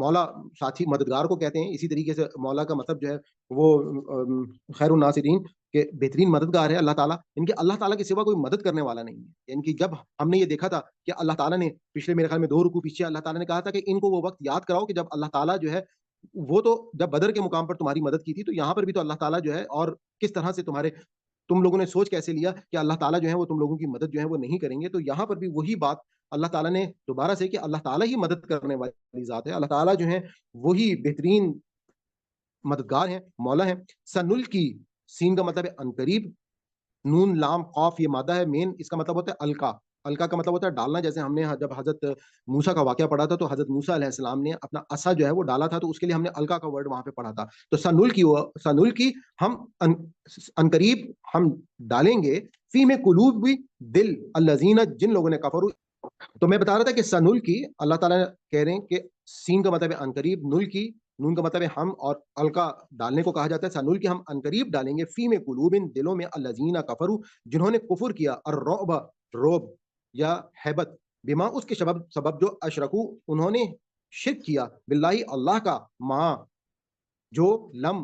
مولا ساتھی مددگار کو کہتے ہیں. اسی طریقے سے مولا کا مطلب جو ہے وہ خیر الناصرین کہ بہترین مددگار ہے اللہ تعالیٰ. ان کے اللہ تعالیٰ کے سوا کوئی مدد کرنے والا نہیں ہے. یعنی کہ جب ہم نے یہ دیکھا تھا کہ اللہ تعالیٰ نے پچھلے میرے خیال میں 2 رکوع پیچھے اللہ تعالیٰ نے کہا تھا کہ ان کو وہ وقت یاد کراؤ کہ جب اللہ تعالیٰ جو ہے وہ تو جب بدر کے مقام پر تمہاری مدد کی تھی, تو یہاں پر بھی تو اللہ تعالیٰ جو ہے اور کس طرح سے تم لوگوں نے سوچ کیسے لیا کہ اللہ تعالیٰ جو ہے وہ تم لوگوں کی مدد جو ہے وہ نہیں کریں گے. تو یہاں پر بھی وہی بات اللہ تعالیٰ نے دوبارہ سے کہ اللہ تعالیٰ ہی مدد کرنے والی ذات ہے. اللہ تعالیٰ جو ہے وہی بہترین مددگار ہیں, مولا ہیں. سنل کی سین کا مطلب ہے انقریب, نون لام قاف یہ مادہ ہے مین, اس کا مطلب ہوتا ہے القا. القا کا مطلب ہوتا ہے ڈالنا. جیسے ہم نے جب حضرت موسیٰ کا واقعہ پڑھا تھا تو حضرت موسیٰ علیہ السلام نے اپنا عصا جو ہے وہ ڈالا تھا, تو اس کے لیے ہم نے القا کا ورڈ وہاں پہ پڑھا تھا. تو سنل کی ہم انقریب ہم ڈالیں گے فی میں قلوب بھی دل الذین جن لوگوں نے کفروا. تو میں بتا رہا تھا کہ سنل کی اللہ تعالیٰ کہہ رہے ہیں کہ سین کا مطلب ہے انقریب, نل کی نون کا مطلب ہے ہم, اور القا ڈالنے کو کہا جاتا ہے. سنل کی ہم انقریب ڈالیں گے فی میں قلوب دلوں میں الذین کفروا جنہوں نے کفر کیا, الرعب روب یا ہیبت, بما اس کے سبب جو اشرکو انہوں نے شرک کیا, باللہ اللہ کا, ما جو لم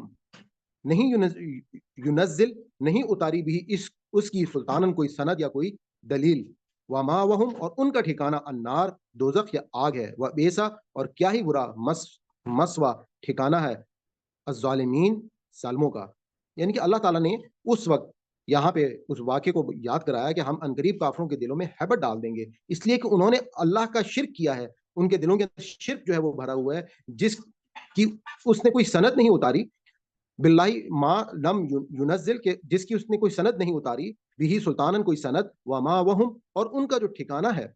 نہیں ینزل نہیں اتاری بھی اس کی سلطانن کوئی سند یا کوئی دلیل, وما وہم اور ان کا ٹھکانہ النار دوزخ یا آگ ہے, و بیسا اور کیا ہی برا مسوا ٹھکانہ ہے الظالمین ظالموں کا. یعنی کہ اللہ تعالیٰ نے اس وقت یہاں پہ اس واقعے کو یاد کرایا کہ ہم انقریب کافروں کے دلوں میں ہیبت ڈال دیں گے, اس لیے کہ انہوں نے اللہ کا شرک کیا ہے. ان کے دلوں کے اندر شرک جو ہے وہ بھرا ہوا ہے جس کی اس نے کوئی سند نہیں اتاری, باللہ ما لم ینزل کے جس کی اس نے کوئی سند نہیں اتاری, بھی سلطانن کوئی سند, وما وہم اور ان کا جو ٹھکانہ ہے,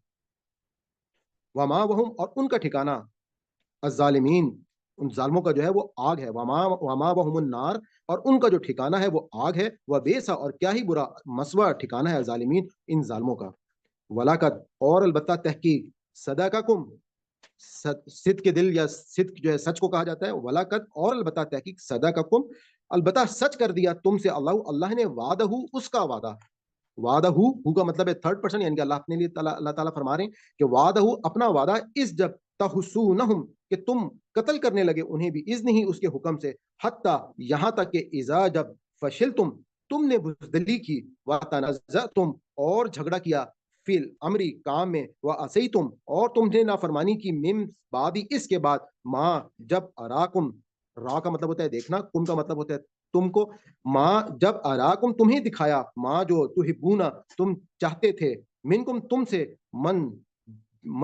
وما وہم اور ان کا ٹھکانہ الظالمین ان ظالموں کا جو ہے وہ آگ ہے, وما وہم النار اور ان کا جو ٹھکانہ ہے وہ آگ ہے, وہ بیسا اور کیا ہی برا مسوا ٹھکانہ ہے ظالمین ان ظالموں کا. ولاقد اور البتہ تحقیق, صدقکم صدق کے دل یا صدق جو ہے سچ کو کہا جاتا ہے, ولاقد اور البتہ تحقیق صدقکم البتہ سچ کر دیا تم سے اللہ نے وعدہ اس کا وعدہ. وعدہ ہو کا مطلب ہے تھرڈ پرسن, یعنی کہ اللہ اپنے لیے اللہ تعالیٰ فرما رہے ہیں کہ وعدہ اپنا وعدہ اس جب تحسونہم کہ تم قتل کرنے لگے انہیں بھی اذن ہی اس کے حکم سے, حتی یہاں تک کہ اذا جب فشلتم تم نے بزدلی کی, وتنازعتم اور جھگڑا کیا, فی الامر کام میں, وعصیتم اور تم نے نافرمانی کی, من بعد اس کے بعد, ما جب اراکم, را کا مطلب ہوتا ہے دیکھنا, کم کا مطلب ہوتا ہے تم کو, ماں جب اراکم تمہیں دکھایا, ماں جو تحبونا تم چاہتے تھے, منکم تم سے, من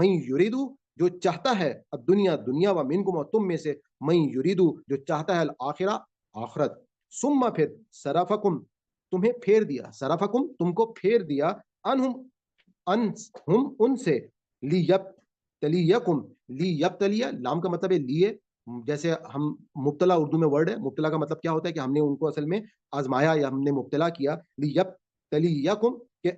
یریدو جو چاہتا ہے, الدنیا دنیا, و منکم اور تم میں سے, من یریدو جو چاہتا ہے, الآخرہ آخرت, ثم پھر صرفکم تمہیں پھیر دیا, صرفکم تم کو پھیر دیا, انہم ان سے, لیبتلیکم لیبتلیہ لام کا مطلب ہے لیے, جیسے ہم مبتلا اردو میں ورڈ ہے, مبتلا کا مطلب کیا ہوتا ہے کہ ہم نے ان کو اصل میں آزمایا یا ہم نے مبتلا کیا, لیبتلیکم کہ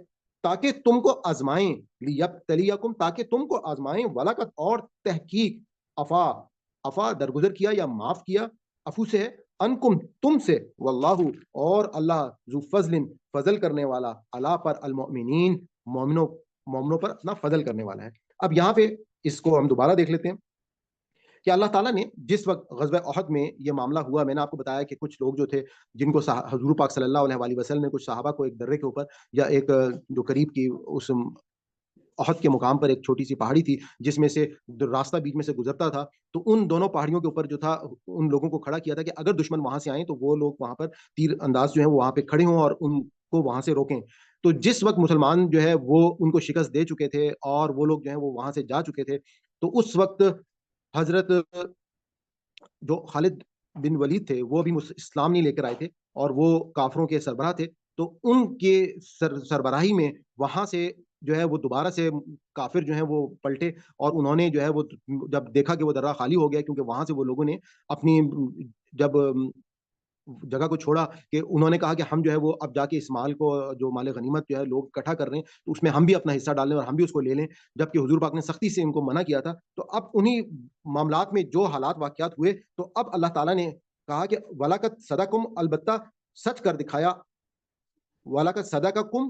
تاکہ تم کو آزمائیں, لیبتلیکم تاکہ تم کو آزمائیں, ولاقت اور تحقیق, افا درگزر کیا یا معاف کیا, افو سے ہے, انکم تم سے, واللہ اور اللہ, ذو فضل فضل کرنے والا, علی پر المؤمنین مومنوں پر اپنا فضل کرنے والا ہے. اب یہاں پہ اس کو ہم دوبارہ دیکھ لیتے ہیں کہ اللہ تعالیٰ نے جس وقت غزوہ احد میں یہ معاملہ ہوا, میں نے آپ کو بتایا کہ کچھ لوگ جو تھے جن کو حضور پاک صلی اللہ علیہ وسلم نے کچھ صحابہ کو ایک درے کے اوپر یا ایک جو قریب کی اس احد کے مقام پر ایک چھوٹی سی پہاڑی تھی جس میں سے راستہ بیچ میں سے گزرتا تھا, تو ان دونوں پہاڑیوں کے اوپر جو تھا ان لوگوں کو کھڑا کیا تھا کہ اگر دشمن وہاں سے آئیں تو وہ لوگ وہاں پر تیر انداز جو ہے وہاں پہ کھڑے ہوں اور ان کو وہاں سے روکیں. تو جس وقت مسلمان جو ہے وہ ان کو شکست دے چکے تھے اور وہ لوگ جو ہیں وہ وہاں سے جا چکے تھے, تو اس وقت حضرت جو خالد بن ولید تھے وہ بھی اسلام نہیں لے کر آئے تھے اور وہ کافروں کے سربراہ تھے, تو ان کے سربراہی میں وہاں سے جو ہے وہ دوبارہ سے کافر جو ہیں وہ پلٹے, اور انہوں نے جو ہے وہ جب دیکھا کہ وہ درہ خالی ہو گیا, کیونکہ وہاں سے وہ لوگوں نے اپنی جب جگہ کو چھوڑا کہ انہوں نے کہا کہ ہم جو ہے وہ اب جا کے اس مال کو جو مال غنیمت جو ہے لوگ اکٹھا کر رہے ہیں تو اس میں ہم بھی اپنا حصہ ڈال لیں اور ہم بھی اس کو لے لیں, جبکہ حضور پاک نے سختی سے ان کو منع کیا تھا. تو اب انہی معاملات میں جو حالات واقعات ہوئے, تو اب اللہ تعالیٰ نے کہا کہ ولاقت صدقکم البتہ سچ کر دکھایا, ولاقت صدقکم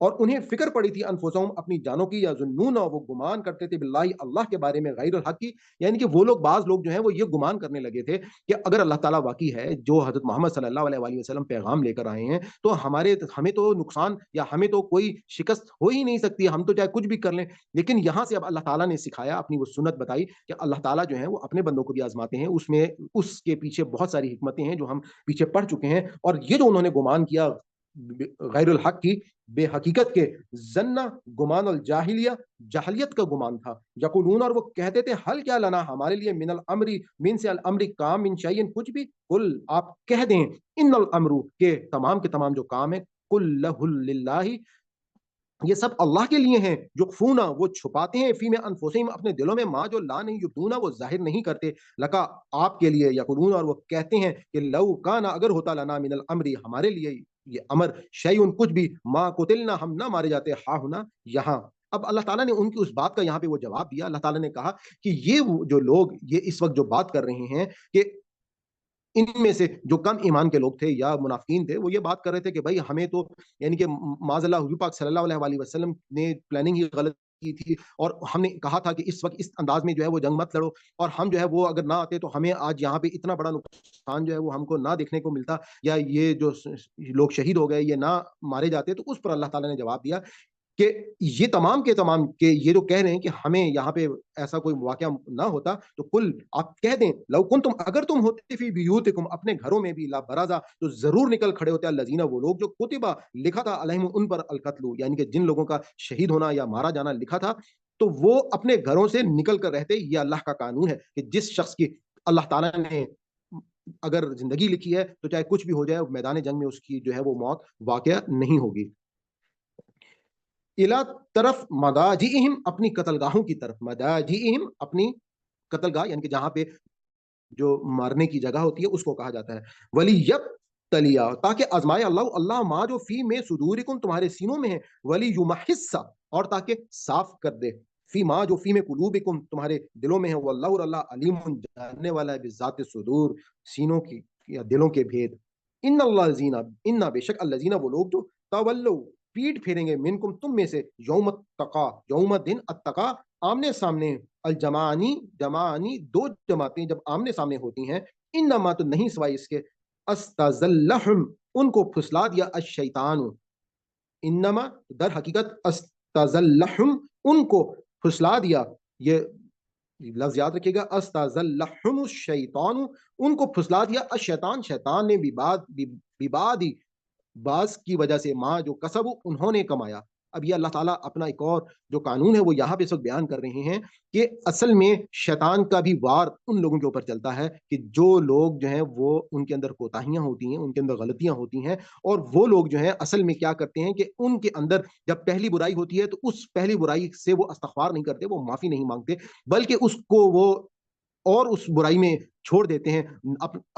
اور انہیں فکر پڑی تھی انفسہم اپنی جانوں کی، یا ظنون وہ گمان کرتے تھے باللہ اللہ کے بارے میں غیر الحق کی، یعنی کہ وہ لوگ بعض لوگ جو ہیں وہ یہ گمان کرنے لگے تھے کہ اگر اللہ تعالیٰ واقعی ہے جو حضرت محمد صلی اللہ علیہ وآلہ وسلم پیغام لے کر آئے ہیں تو ہمیں تو نقصان یا ہمیں تو کوئی شکست ہو ہی نہیں سکتی، ہم تو چاہے کچھ بھی کر لیں۔ لیکن یہاں سے اب اللہ تعالیٰ نے سکھایا، اپنی وہ سنت بتائی کہ اللہ تعالیٰ جو ہے وہ اپنے بندوں کو بھی آزماتے ہیں، اس میں اس کے پیچھے بہت ساری حکمتیں ہیں جو ہم پیچھے پڑھ چکے ہیں۔ اور یہ جو انہوں نے گمان کیا غیر الحق کی، بے حقیقت کے، زنا گمان الجاہلیہ جاہلیت کا گمان تھا، یقولون اور وہ کہتے تھے حل کیا لنا ہمارے لیے من الامری من سے الامری کام من شیئن کچھ بھی، قل آپ کہہ دیں ان الامر کے تمام جو کام ہے کلہ للہ یہ سب اللہ کے لیے ہیں، یخفونا وہ چھپاتے ہیں، فی میں انفسہم اپنے دلوں میں، ماں جو لا نہیں یبدونا وہ ظاہر نہیں کرتے، لکا آپ کے لیے، یقولون اور وہ کہتے ہیں کہ لو کانا اگر ہوتا لنا من الامر ہمارے لیے یہ امر شیئن کچھ بھی، ما قتلنا ہم نہ مارے جاتے ہا ہونا یہاں۔ اب اللہ تعالیٰ نے ان کی اس بات کا یہاں پہ وہ جواب دیا۔ اللہ تعالیٰ نے کہا کہ یہ جو لوگ یہ اس وقت جو بات کر رہے ہیں کہ ان میں سے جو کم ایمان کے لوگ تھے یا منافقین تھے، وہ یہ بات کر رہے تھے کہ بھائی ہمیں تو یعنی کہ معاذ اللہ حضور پاک صلی اللہ علیہ وآلہ وسلم نے پلاننگ ہی غلط کی تھی، اور ہم نے کہا تھا کہ اس وقت اس انداز میں جو ہے وہ جنگ مت لڑو، اور ہم جو ہے وہ اگر نہ آتے تو ہمیں آج یہاں پہ اتنا بڑا نقصان جو ہے وہ ہم کو نہ دیکھنے کو ملتا، یا یہ جو لوگ شہید ہو گئے یہ نہ مارے جاتے۔ تو اس پر اللہ تعالیٰ نے جواب دیا کہ یہ تمام کے تمام کہ یہ جو کہہ رہے ہیں کہ ہمیں یہاں پہ ایسا کوئی واقعہ نہ ہوتا، تو کل آپ کہہ دیں لو کنتم اگر تم ہوتے فی بیوتکم اپنے گھروں میں بھی، لا برازا تو ضرور نکل کھڑے ہوتے الذین وہ لوگ جو کتبہ لکھا تھا علیہم ان پر القتل، یعنی کہ جن لوگوں کا شہید ہونا یا مارا جانا لکھا تھا، تو وہ اپنے گھروں سے نکل کر رہتے۔ یہ اللہ کا قانون ہے کہ جس شخص کی اللہ تعالیٰ نے اگر زندگی لکھی ہے تو چاہے کچھ بھی ہو جائے میدان جنگ میں اس کی جو ہے وہ موت واقع نہیں ہوگی۔ الا طرف مداجئہم اپنی قتل گاہوں کی طرف، مداجئہم اپنی قتل گاہ یعنی کہ جہاں پہ جو مارنے کی جگہ ہوتی ہے اس کو کہا جاتا ہے، ولی یب تلیا تاکہ آزمائے اللہ ما جو فی میں صدورکم تمہارے سینوں میں ہے، ولی یمحص اور تاکہ صاف کر دے، فی ما جو فی میں قلوبکم تمہارے دلوں میں ہے، واللہ اور اللہ علیم جاننے والا ہے بذات صدور سینوں کی یا دلوں کے بھید۔ ان اللہ زینا ان بے شک الذین وہ لوگ جو تولو پیٹ پھیریں گے منکم تم میں سے، یوم التقا یوم دن التقا آمنے سامنے، الجمعانی جمعانی دو جماعتیں جب آمنے سامنے ہوتی ہیں، انما تو نہیں سوائے اس کے، استزلہم ان کو پھسلا دیا الشیطان، انما در حقیقت استزلہم ان کو پھسلا دیا، یہ لفظ یاد رکھیے گا، استزلہم الشیطان ان کو پھسلا دیا الشیطان شیطان نے ببعد بعض کی وجہ سے، ماں جو کسب انہوں نے کمایا۔ اب یہ اللہ تعالیٰ اپنا ایک اور جو قانون ہے وہ یہاں پہ اس وقت بیان کر رہے ہیں کہ اصل میں شیطان کا بھی وار ان لوگوں کے اوپر چلتا ہے کہ جو لوگ جو ہیں وہ ان کے اندر کوتاہیاں ہوتی ہیں، ان کے اندر غلطیاں ہوتی ہیں، اور وہ لوگ جو ہیں اصل میں کیا کرتے ہیں کہ ان کے اندر جب پہلی برائی ہوتی ہے تو اس پہلی برائی سے وہ استغفار نہیں کرتے، وہ معافی نہیں مانگتے، بلکہ اس کو وہ اور اس برائی میں چھوڑ دیتے ہیں،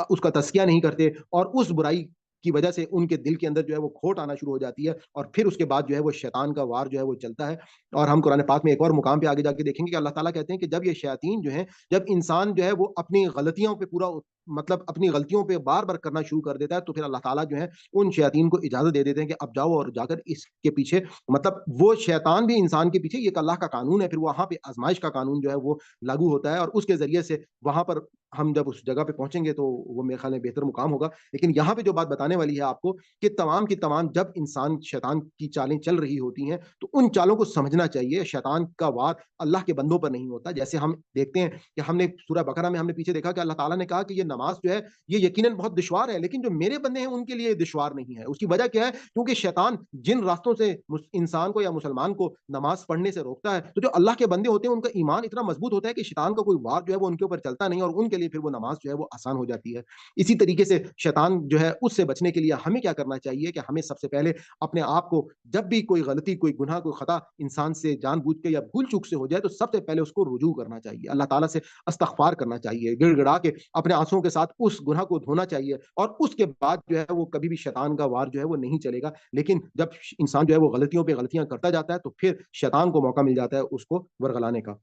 اس کا تزکیہ نہیں کرتے، اور اس برائی کی وجہ سے ان کے دل کے اندر جو ہے وہ کھوٹ آنا شروع ہو جاتی ہے، اور پھر اس کے بعد جو ہے وہ شیطان کا وار جو ہے وہ چلتا ہے۔ اور ہم قرآن پاک میں ایک اور مقام پہ آگے جا کے دیکھیں گے کہ اللہ تعالیٰ کہتے ہیں کہ جب یہ شیاطین جو ہیں، جب انسان جو ہے وہ اپنی غلطیوں پہ پورا مطلب اپنی غلطیوں پہ بار بار کرنا شروع کر دیتا ہے، تو پھر اللہ تعالیٰ جو ہے ان شیاطین کو اجازت دے دیتے ہیں کہ اب جاؤ اور جا کر اس کے پیچھے، مطلب وہ شیطان بھی انسان کے پیچھے، یہ اللہ کا قانون ہے، پھر وہاں پہ آزمائش کا قانون جو ہے وہ لاگو ہوتا ہے، اور اس کے ذریعے سے وہاں پر ہم جب اس جگہ پہ پہنچیں گے تو وہ میرے خیال میں بہتر مقام ہوگا۔ لیکن یہاں پہ جو بات بتانے والی ہے آپ کو کہ تمام کی تمام جب انسان شیطان کی چالیں چل رہی ہوتی ہیں تو ان چالوں کو سمجھنا چاہیے، شیطان کا وار اللہ کے بندوں پر نہیں ہوتا۔ جیسے ہم دیکھتے ہیں کہ ہم نے سورہ بقرہ میں ہم نے پیچھے دیکھا کہ اللہ تعالیٰ نے کہا کہ یہ نماز جو ہے یہ یقیناً بہت دشوار ہے، لیکن جو میرے بندے ہیں ان کے لیے دشوار نہیں ہے۔ اس کی وجہ کیا ہے؟ کیونکہ شیطان جن راستوں سے انسان کو یا مسلمان کو نماز پڑھنے سے روکتا ہے، تو جو اللہ کے بندے ہوتے ہیں ان کا ایمان اتنا مضبوط ہوتا ہے کہ شیطان کا کوئی وار جو ہے وہ ان کے اوپر چلتا نہیں، اور ان کے لیے پھر وہ نماز جو ہے وہ آسان ہو جاتی ہے۔ اسی طریقے سے شیطان جو ہے اس سے بچنے کے لیے ہمیں کیا کرنا چاہیے کہ ہمیں سب سے پہلے اپنے آپ کو، جب بھی کوئی غلطی کوئی گناہ کوئی خطا انسان سے جان بوجھ کے یا بھول چوک سے ہو جائے تو سب سے پہلے اس کو رجوع کرنا چاہیے، اللہ تعالیٰ سے استغفار کرنا چاہیے، گڑ گڑا کے اپنے آنسوؤں کے ساتھ اس گناہ کو دھونا چاہیے، اور اس کے بعد جو ہے وہ کبھی بھی شیطان کا وار جو ہے وہ نہیں چلے گا۔ لیکن جب انسان جو ہے وہ غلطیوں پہ غلطیاں کرتا جاتا ہے تو پھر شیطان کو موقع مل جاتا ہے اس کو ورغلانے کا۔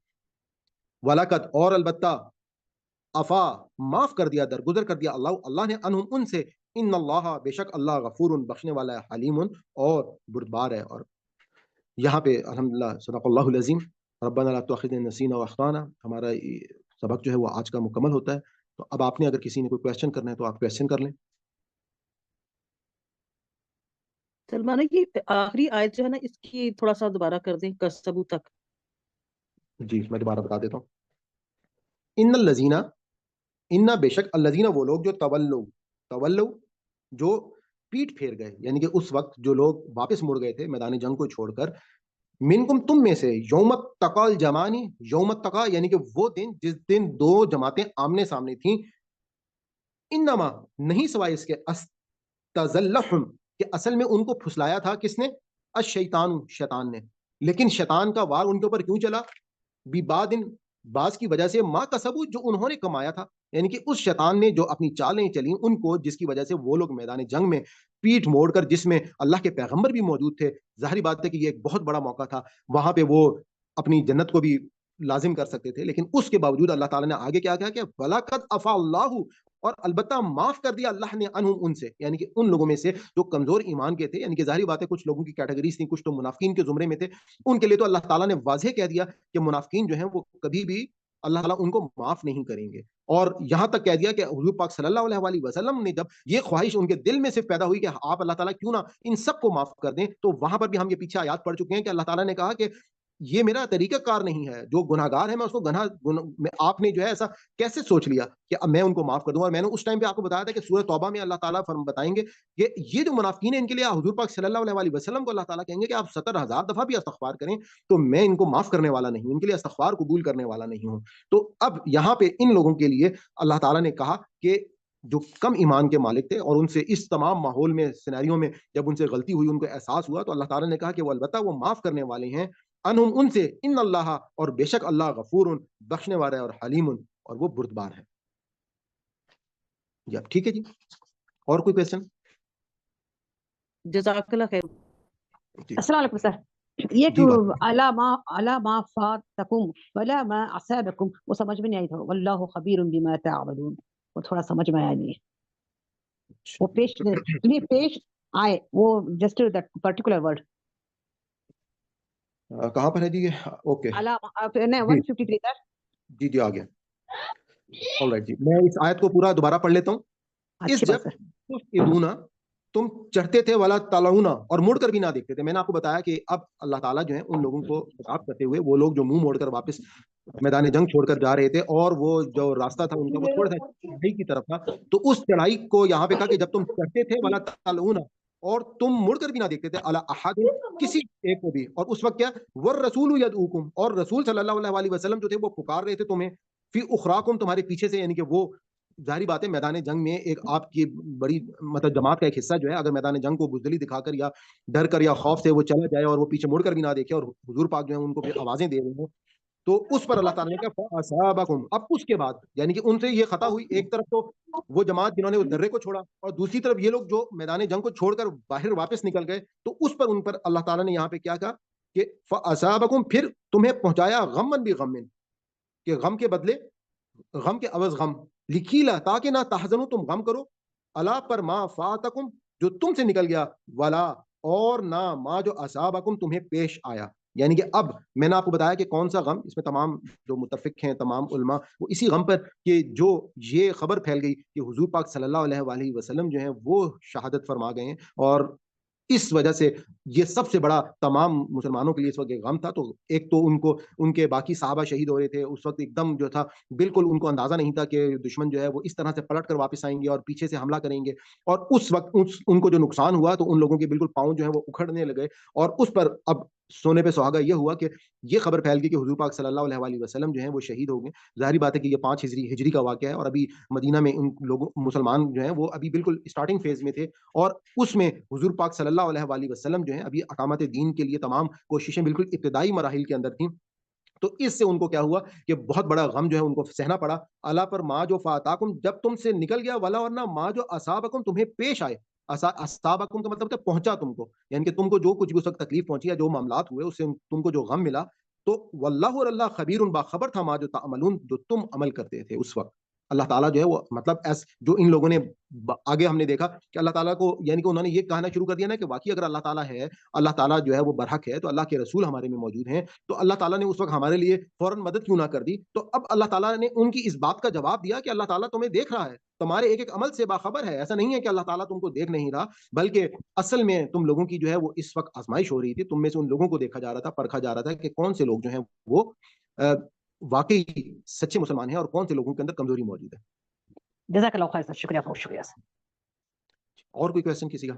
ولاقت اور البتہ افا معاف کر دیا، درگزر کر دیا اللہ نے انہم ان سے، ان اللہ بے شک اللہ غفور بخشنے والا ہے، حلیم اور بردبار ہے اور یہاں پہ الحمدللہ صدق اللہ العظیم، ربنا لا تؤاخذنا ان نسینا واخطانا، ہمارا سبق جو ہے وہ آج کا مکمل ہوتا ہے. تو اب آپ نے اگر کسی نے کوئی کویشچن کرنا ہے تو آپ کویشچن کر لیں. سلمانہ کی آخری آیت جو ہے نا، اس کی تھوڑا سا دوبارہ کر دیں کسبو تک. جی میں دوبارہ بتا دیتا ہوں. ان الذین، ان بے شک، الذین وہ لوگ جو تولو جو پیٹ پھیر گئے، یعنی کہ اس وقت جو لوگ واپس مڑ گئے تھے میدان جنگ کو چھوڑ کر، منکم تم میں سے، یوم التقا الجمعانی، یوم التقا یعنی کہ وہ دن جس دن دو جماعتیں آمنے سامنے تھیں، انما نہیں سوائے اس کے، استزلہم کہ اصل میں ان کو پھسلایا تھا کس نے؟ الشیطان، شیطان نے. لیکن شیطان کا وار ان کے اوپر کیوں چلا؟ بعد بعض کی وجہ سے، ما کسبو جو انہوں نے کمایا تھا، یعنی کہ اس شیطان نے جو اپنی چالیں چلی ان کو، جس کی وجہ سے وہ لوگ میدان جنگ میں پیٹ موڑ کر، جس میں اللہ کے پیغمبر بھی موجود تھے، ظاہری بات ہے کہ یہ ایک بہت بڑا موقع تھا، وہاں پہ وہ اپنی جنت کو بھی لازم کر سکتے تھے، لیکن اس کے باوجود اللہ تعالیٰ نے آگے کیا کہا کہ وَلَقَدْ عَفَا اللَّهُ، اور البتہ معاف کر دیا اللہ نے، عنہم ان سے، یعنی کہ ان لوگوں میں سے جو کمزور ایمان کے تھے، یعنی کہ ظاہری بات ہے کچھ لوگوں کی کیٹیگریز تھیں، کچھ تو منافقین کے زمرے میں تھے، ان کے لیے تو اللہ تعالیٰ نے واضح کہہ دیا کہ منافقین جو ہیں وہ کبھی بھی اللہ تعالیٰ ان کو معاف نہیں کریں گے. اور یہاں تک کہہ دیا کہ حضور پاک صلی اللہ علیہ وسلم نے جب یہ خواہش ان کے دل میں سے پیدا ہوئی کہ آپ اللہ تعالیٰ کیوں نہ ان سب کو معاف کر دیں، تو وہاں پر بھی ہم یہ پیچھے آیات پڑھ چکے ہیں کہ اللہ تعالیٰ نے کہا کہ یہ میرا طریقہ کار نہیں ہے، جو گناہ گار ہے میں اس کو آپ نے جو ہے ایسا کیسے سوچ لیا کہ اب میں ان کو معاف کر دوں. اور میں نے اس ٹائم پہ آپ کو بتایا تھا کہ سورہ توبہ میں اللہ تعالیٰ بتائیں گے کہ یہ جو منافقین ہیں ان کے لیے حضور پاک صلی اللہ علیہ وسلم کو اللہ تعالیٰ کہیں گے کہ آپ 70,000 دفعہ بھی استغفار کریں تو میں ان کو معاف کرنے والا نہیں ہوں، ان کے لیے استغفار قبول کرنے والا نہیں ہوں. تو اب یہاں پہ ان لوگوں کے لیے اللہ تعالیٰ نے کہا کہ جو کم ایمان کے مالک تھے اور ان سے اس تمام ماحول میں، سیناریوں میں جب ان سے غلطی ہوئی، ان کو احساس ہوا، تو اللہ تعالیٰ نے کہا کہ وہ البتہ وہ معاف کرنے والے ہیں، انہم ان سے، ان اللہ اور بے شک اللہ، غفور بخشنے والا ہے، اور حلیم اور وہ بردبار ہے. جی اب ٹھیک ہے جی، اور کوئی کویشچن؟ جزاک اللہ خیر. السلام علیکم سر. یہ جی تو بات علا ما فاتکم ولا ما اصابکم، وہ سمجھ میں نہیں آئی تھا، واللہ خبیر بما تعملون، وہ تھوڑا سمجھ میں آیا نہیں. وہ پیش آئے، وہ جسٹ دیٹ پرٹیکولر ورڈ کہاں پر ہے جی؟ اوکے علا 153 سر. جی جی آ گیا. آلرائٹ جی، میں اس آیت کو پورا دوبارہ پڑھ لیتا ہوں. اس اچھی بات جب سر. تم چڑھتے تھے، والا تلونا اور مڑ کر بھی نہ دیکھتے تھے. میں نے آپ کو بتایا کہ اب اللہ تعالیٰ جو ہے ان لوگوں کو خطاب کرتے ہوئے، وہ لوگ جو منہ موڑ کر واپس میدان جنگ چھوڑ کر جا رہے تھے، اور وہ جو راستہ تھا ان کا وہ تھوڑا سا چڑھائی کی طرف تھا، تو اس چڑھائی کو یہاں پہ کہا کہ جب تم چڑھتے تھے والا تلونا اور تم مڑ کر بھی نہ دیکھتے تھے، الا احد کسی ایک کو بھی. اور اس وقت کیا، والرسول یدعوکم، اور رسول صلی اللہ علیہ وسلم جو تھے وہ پکار رہے تھے تمہیں، فی اخراکم تمہارے پیچھے سے، یعنی کہ وہ ظاہری بات ہے میدان جنگ میں ایک آپ کی بڑی مطلب جماعت کا ایک حصہ جو ہے اگر میدان جنگ کو بزدلی دکھا کر یا ڈر کر یا خوف سے وہ چلا جائے اور وہ پیچھے مڑ کر بھی نہ دیکھے اور حضور پاک جو ہے ان کو آوازیں دے رہے ہوں، تو اس پر اللہ تعالیٰ نے کہا فَأَصَابَكُمْ. اب اس کے بعد یعنی کہ ان سے یہ خطا ہوئی، ایک طرف تو وہ جماعت جنہوں نے اس درے کو چھوڑا، اور دوسری طرف یہ لوگ جو میدان جنگ کو چھوڑ کر باہر واپس نکل گئے، تو اس پر ان پر اللہ تعالیٰ نے یہاں پہ کیا کہا کہ فَأَصَابَكُمْ، پھر تمہیں پہنچایا غمًا بغم، کہ غم کے بدلے غم کے عوض غم، لکھیلا تاکہ نہ تحزنو تم غم کرو، الا پر ما فاتکم جو تم سے نکل گیا، ولا اور نہ ما جو اصابکم تمہیں پیش آیا. یعنی کہ اب میں نے آپ کو بتایا کہ کون سا غم، اس میں تمام جو متفق ہیں تمام علماء وہ اسی غم پر کہ جو یہ خبر پھیل گئی کہ حضور پاک صلی اللہ علیہ وآلہ وسلم جو ہیں وہ شہادت فرما گئے ہیں، اور اس وجہ سے یہ سب سے بڑا تمام مسلمانوں کے لیے اس وقت ایک غم تھا. تو ایک تو ان کو ان کے باقی صحابہ شہید ہو رہے تھے اس وقت، ایک دم جو تھا بالکل ان کو اندازہ نہیں تھا کہ دشمن جو ہے وہ اس طرح سے پلٹ کر واپس آئیں گے اور پیچھے سے حملہ کریں گے، اور اس وقت ان کو جو نقصان ہوا تو ان لوگوں کے بالکل پاؤں جو ہے وہ اکھڑنے لگے، اور اس پر اب سونے پہ سہاگا یہ ہوا کہ یہ خبر پھیل گئی کہ حضور پاک صلی اللہ علیہ وآلہ وسلم جو ہیں وہ شہید ہو گئے. ظاہری بات ہے کہ یہ 5 ہجری کا واقعہ ہے، اور ابھی مدینہ میں ان لوگوں مسلمان جو ہیں وہ ابھی بالکل اسٹارٹنگ فیز میں تھے، اور اس میں حضور پاک صلی اللہ علیہ وآلہ وسلم جو ہیں ابھی اقامت دین کے لیے تمام کوششیں بالکل ابتدائی مراحل کے اندر تھیں. تو اس سے ان کو کیا ہوا کہ بہت بڑا غم جو ہے ان کو سہنا پڑا. اللہ پر ما جو فاتاکم جب تم سے نکل گیا، ولا اور نہ ما جو اصابکم تمہیں پیش آئے. اصابکم کا مطلب پہنچا تم کو، یعنی کہ تم کو جو کچھ بھی اس وقت تکلیف پہنچی یا جو معاملات ہوئے اس سے تم کو جو غم ملا، تو واللہ اور اللہ خبیر باخبر تھا ما جو تعملون جو تم عمل کرتے تھے اس وقت. اللہ تعالیٰ جو ہے وہ مطلب جو ان لوگوں نے آگے ہم نے دیکھا کہ اللہ تعالیٰ کو یعنی کہ انہوں نے یہ کہنا شروع کر دیا نا کہ واقعی اگر اللہ تعالیٰ ہے، اللہ تعالیٰ جو ہے وہ برحق ہے، تو اللہ کے رسول ہمارے میں موجود ہیں، تو اللہ تعالیٰ نے اس وقت ہمارے لیے فوراً مدد کیوں نہ کر دی؟ تو اب اللہ تعالیٰ نے ان کی اس بات کا جواب دیا کہ اللہ تعالیٰ تمہیں دیکھ رہا ہے، تمہارے ایک ایک عمل سے باخبر ہے. ایسا نہیں ہے کہ اللہ تعالیٰ تم کو دیکھ نہیں رہا، بلکہ اصل میں تم لوگوں کی جو ہے وہ اس وقت آزمائش ہو رہی تھی. تم میں سے ان لوگوں کو دیکھا جا رہا تھا، پرکھا جا رہا تھا کہ کون سے لوگ جو ہیں وہ واقعی سچے مسلمان ہیں اور کون سے لوگوں کے اندر کمزوری موجود ہے. جزاک اللہ خیر سر، شکریہ بہت شکریہ سر. اور کوئی کویشچن کسی کا؟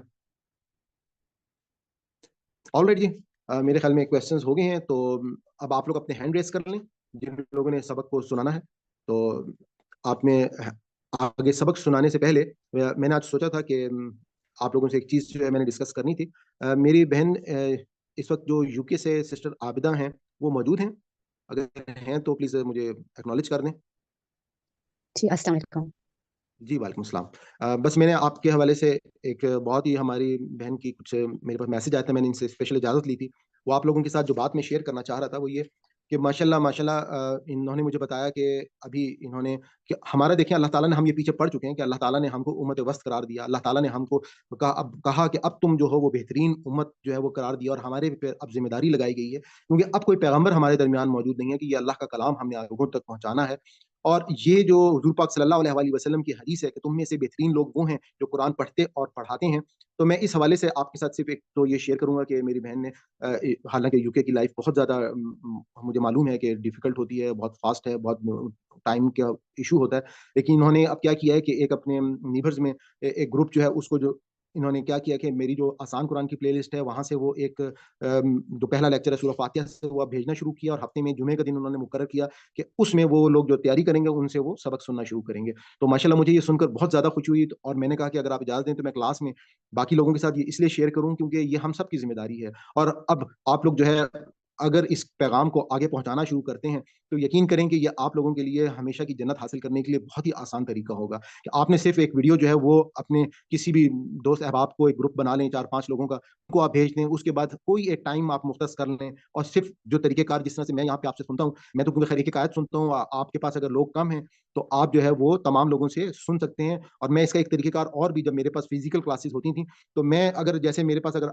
آل رائٹ جی، میرے خیال میں کویشچنز ہو گئے ہیں، تو اب آپ لوگ اپنے ہینڈ ریز کر لیں جن لوگوں نے سبق کو سنانا ہے. تو آپ میں آگے سبق سنانے سے پہلے میں نے آج سوچا تھا کہ آپ لوگوں سے ایک چیز جو ہے میں نے ڈسکس کرنی تھی. میری بہن اس وقت جو یو کے سے سسٹر عابدہ ہیں وہ موجود ہیں؟ اگر ہیں تو پلیز مجھے ایکنالج کر دیں. جی السلام علیکم. جی وعلیکم السلام. بس میں نے آپ کے حوالے سے ایک بہت ہی ہماری بہن کی کچھ میرے پاس میسج آیا تھا، میں نے ان سے اسپیشل اجازت لی تھی. وہ آپ لوگوں کے ساتھ جو بات میں شیئر کرنا چاہ رہا تھا وہ یہ کہ ماشاء اللہ انہوں نے مجھے بتایا کہ ابھی انہوں نے کہ ہمارا دیکھیں اللہ تعالیٰ نے ہم یہ پیچھے پڑ چکے ہیں کہ اللہ تعالیٰ نے ہم کو امت وسط قرار دیا. اللہ تعالیٰ نے ہم کو کہا کہ اب تم جو ہو وہ بہترین امت جو ہے وہ قرار دیا، اور ہمارے پہ اب ذمہ داری لگائی گئی ہے کیونکہ اب کوئی پیغمبر ہمارے درمیان موجود نہیں ہے کہ یہ اللہ کا کلام ہم نے لوگوں تک پہنچانا ہے. اور یہ جو حضور پاک صلی اللہ علیہ وسلم کی حدیث ہے کہ تم میں سے بہترین لوگ وہ ہیں جو قرآن پڑھتے اور پڑھاتے ہیں. تو میں اس حوالے سے آپ کے ساتھ صرف ایک تو یہ شیئر کروں گا کہ میری بہن نے حالانکہ یو کے کی لائف بہت زیادہ مجھے معلوم ہے کہ ڈیفیکلٹ ہوتی ہے، بہت فاسٹ ہے، بہت ٹائم کا ایشو ہوتا ہے، لیکن انہوں نے اب کیا کیا ہے کہ ایک اپنے نیبرز میں ایک گروپ جو ہے اس کو جو انہوں نے کیا کیا کہ میری جو آسان قرآن کی پلے لسٹ ہے وہاں سے وہ ایک جو پہلا لیکچر ہے سورہ فاتحہ سے وہ بھیجنا شروع کیا، اور ہفتے میں جمعے کا دن انہوں نے مقرر کیا کہ اس میں وہ لوگ جو تیاری کریں گے ان سے وہ سبق سننا شروع کریں گے. تو ماشاءاللہ مجھے یہ سن کر بہت زیادہ خوشی ہوئی، اور میں نے کہا کہ اگر آپ اجازت دیں تو میں کلاس میں باقی لوگوں کے ساتھ یہ اس لیے شیئر کروں کیونکہ یہ ہم سب کی ذمہ داری ہے. اور اب آپ لوگ جو ہے اگر اس پیغام کو آگے پہنچانا شروع کرتے ہیں تو یقین کریں کہ یہ آپ لوگوں کے لیے ہمیشہ کی جنت حاصل کرنے کے لیے بہت ہی آسان طریقہ ہوگا کہ آپ نے صرف ایک ویڈیو جو ہے وہ اپنے کسی بھی دوست احباب کو ایک گروپ بنا لیں 4-5 لوگوں کا، ان کو آپ بھیج دیں. اس کے بعد کوئی ایک ٹائم آپ مختص کر لیں اور صرف جو طریقہ کار جس طرح سے میں یہاں پہ آپ سے سنتا ہوں، میں تو کیونکہ خیر ایک آیت سنتا ہوں، آپ کے پاس اگر لوگ کم ہیں تو آپ جو ہے وہ تمام لوگوں سے سن سکتے ہیں. اور میں اس کا ایک طریقہ کار اور بھی، جب میرے پاس فزیکل کلاسز ہوتی تھیں تو میں اگر جیسے میرے پاس اگر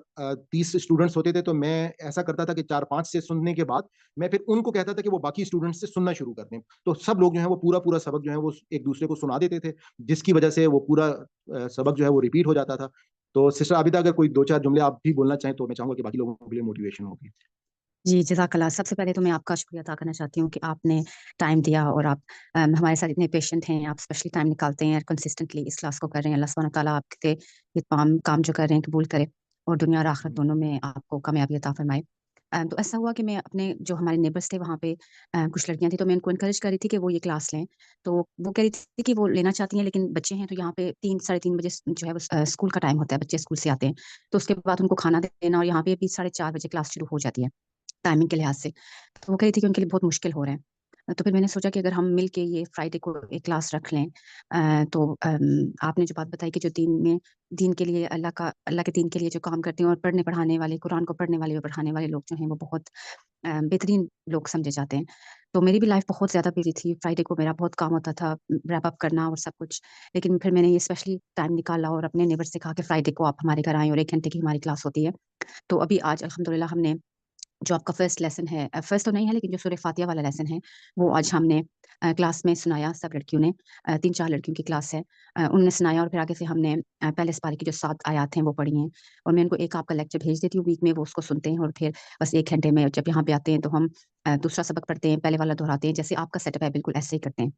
30 اسٹوڈنٹس ہوتے تھے تو میں ایسا کرتا تھا کہ 4-5 سے سننے کے بعد میں پھر ان کو کہتا تھا کہ وہ باقی اسٹوڈنٹس سے سننا شروع کر دیں. تو سب لوگ جو ہیں وہ پورا سبق جو ہے وہ ایک دوسرے کو سنا دیتے تھے، جس کی وجہ سے وہ پورا سبق جو ہے وہ ریپیٹ ہو جاتا تھا. تو سسٹر عابدہ اگر کوئی 2-4 جملے آپ بھی بولنا چاہیں تو میں چاہوں گا کہ باقی لوگوں کے لیے موٹیویشن ہوگی. جی جزاک اللہ. سب سے پہلے تو میں آپ کا شکریہ ادا کرنا چاہتی ہوں کہ آپ نے ٹائم دیا اور آپ ہمارے ساتھ اتنے پیشنٹ ہیں، آپ اسپیشلی ٹائم نکالتے ہیں اور کنسسٹنٹلی اس کلاس کو کر رہے ہیں. اللہ سبحانہ تعالیٰ آپ کے یہ تمام کام جو کر رہے ہیں قبول کرے اور دنیا اور آخرت دونوں میں آپ کو کامیابی عطا فرمائے. تو ایسا ہوا کہ میں اپنے جو ہمارے نیبرس تھے وہاں پہ کچھ لڑکیاں تھیں، تو میں ان کو انکریج کر رہی تھی کہ وہ یہ کلاس لیں. تو وہ کہہ رہی تھی کہ وہ لینا چاہتی ہیں لیکن بچے ہیں، تو یہاں پہ 3-3:30 بجے جو ہے وہ اسکول کا ٹائم ہوتا ہے، بچے اسکول سے آتے ہیں، تو اس کے بعد ان کو کھانا دینا، اور یہاں پہ بھی 4:30 بجے کلاس شروع ہو جاتی ہے ٹائمنگ کے لحاظ سے. تو وہ کہہ رہی تھی کہ ان کے لیے بہت مشکل ہو رہا ہے. تو پھر میں نے سوچا کہ اگر ہم مل کے یہ فرائیڈے کو ایک کلاس رکھ لیں. تو آپ نے جو بات بتائی کہ جو دین کے لیے اللہ کے دین کے لیے جو کام کرتے ہیں اور پڑھنے پڑھانے والے، قرآن کو پڑھنے والے اور پڑھانے والے لوگ جو ہیں وہ بہت بہترین لوگ سمجھے جاتے ہیں. تو میری بھی لائف بہت زیادہ بزی تھی، فرائیڈے کو میرا بہت کام ہوتا تھا ریپ اپ کرنا اور سب کچھ، لیکن پھر میں نے یہ اسپیشلی ٹائم نکالا اور اپنے نیبر سے کہا کہ فرائیڈے کو آپ ہمارے گھر آئیں اور 1 گھنٹے کی ہماری کلاس ہوتی ہے. تو ابھی آج الحمدللہ ہم نے جو آپ کا فرسٹ لیسن ہے، فرسٹ تو نہیں ہے لیکن جو سورہ فاتحہ والا لیسن ہے وہ آج ہم نے کلاس میں سنایا. سب لڑکیوں نے 3-4 لڑکیوں کی کلاس ہے، انہوں نے سنایا، اور پھر آگے سے ہم نے پہلے سپارے کی جو 7 آیات ہیں وہ پڑھی ہیں. اور میں ان کو ایک آپ کا لیکچر بھیج دیتی ہوں ویک میں، وہ اس کو سنتے ہیں، اور پھر بس 1 گھنٹے میں جب یہاں پہ آتے ہیں تو ہم دوسرا سبق پڑھتے ہیں، پہلے والا دہراتے ہیں، جیسے آپ کا سیٹ اپ ہے بالکل ایسے ہی کرتے ہیں.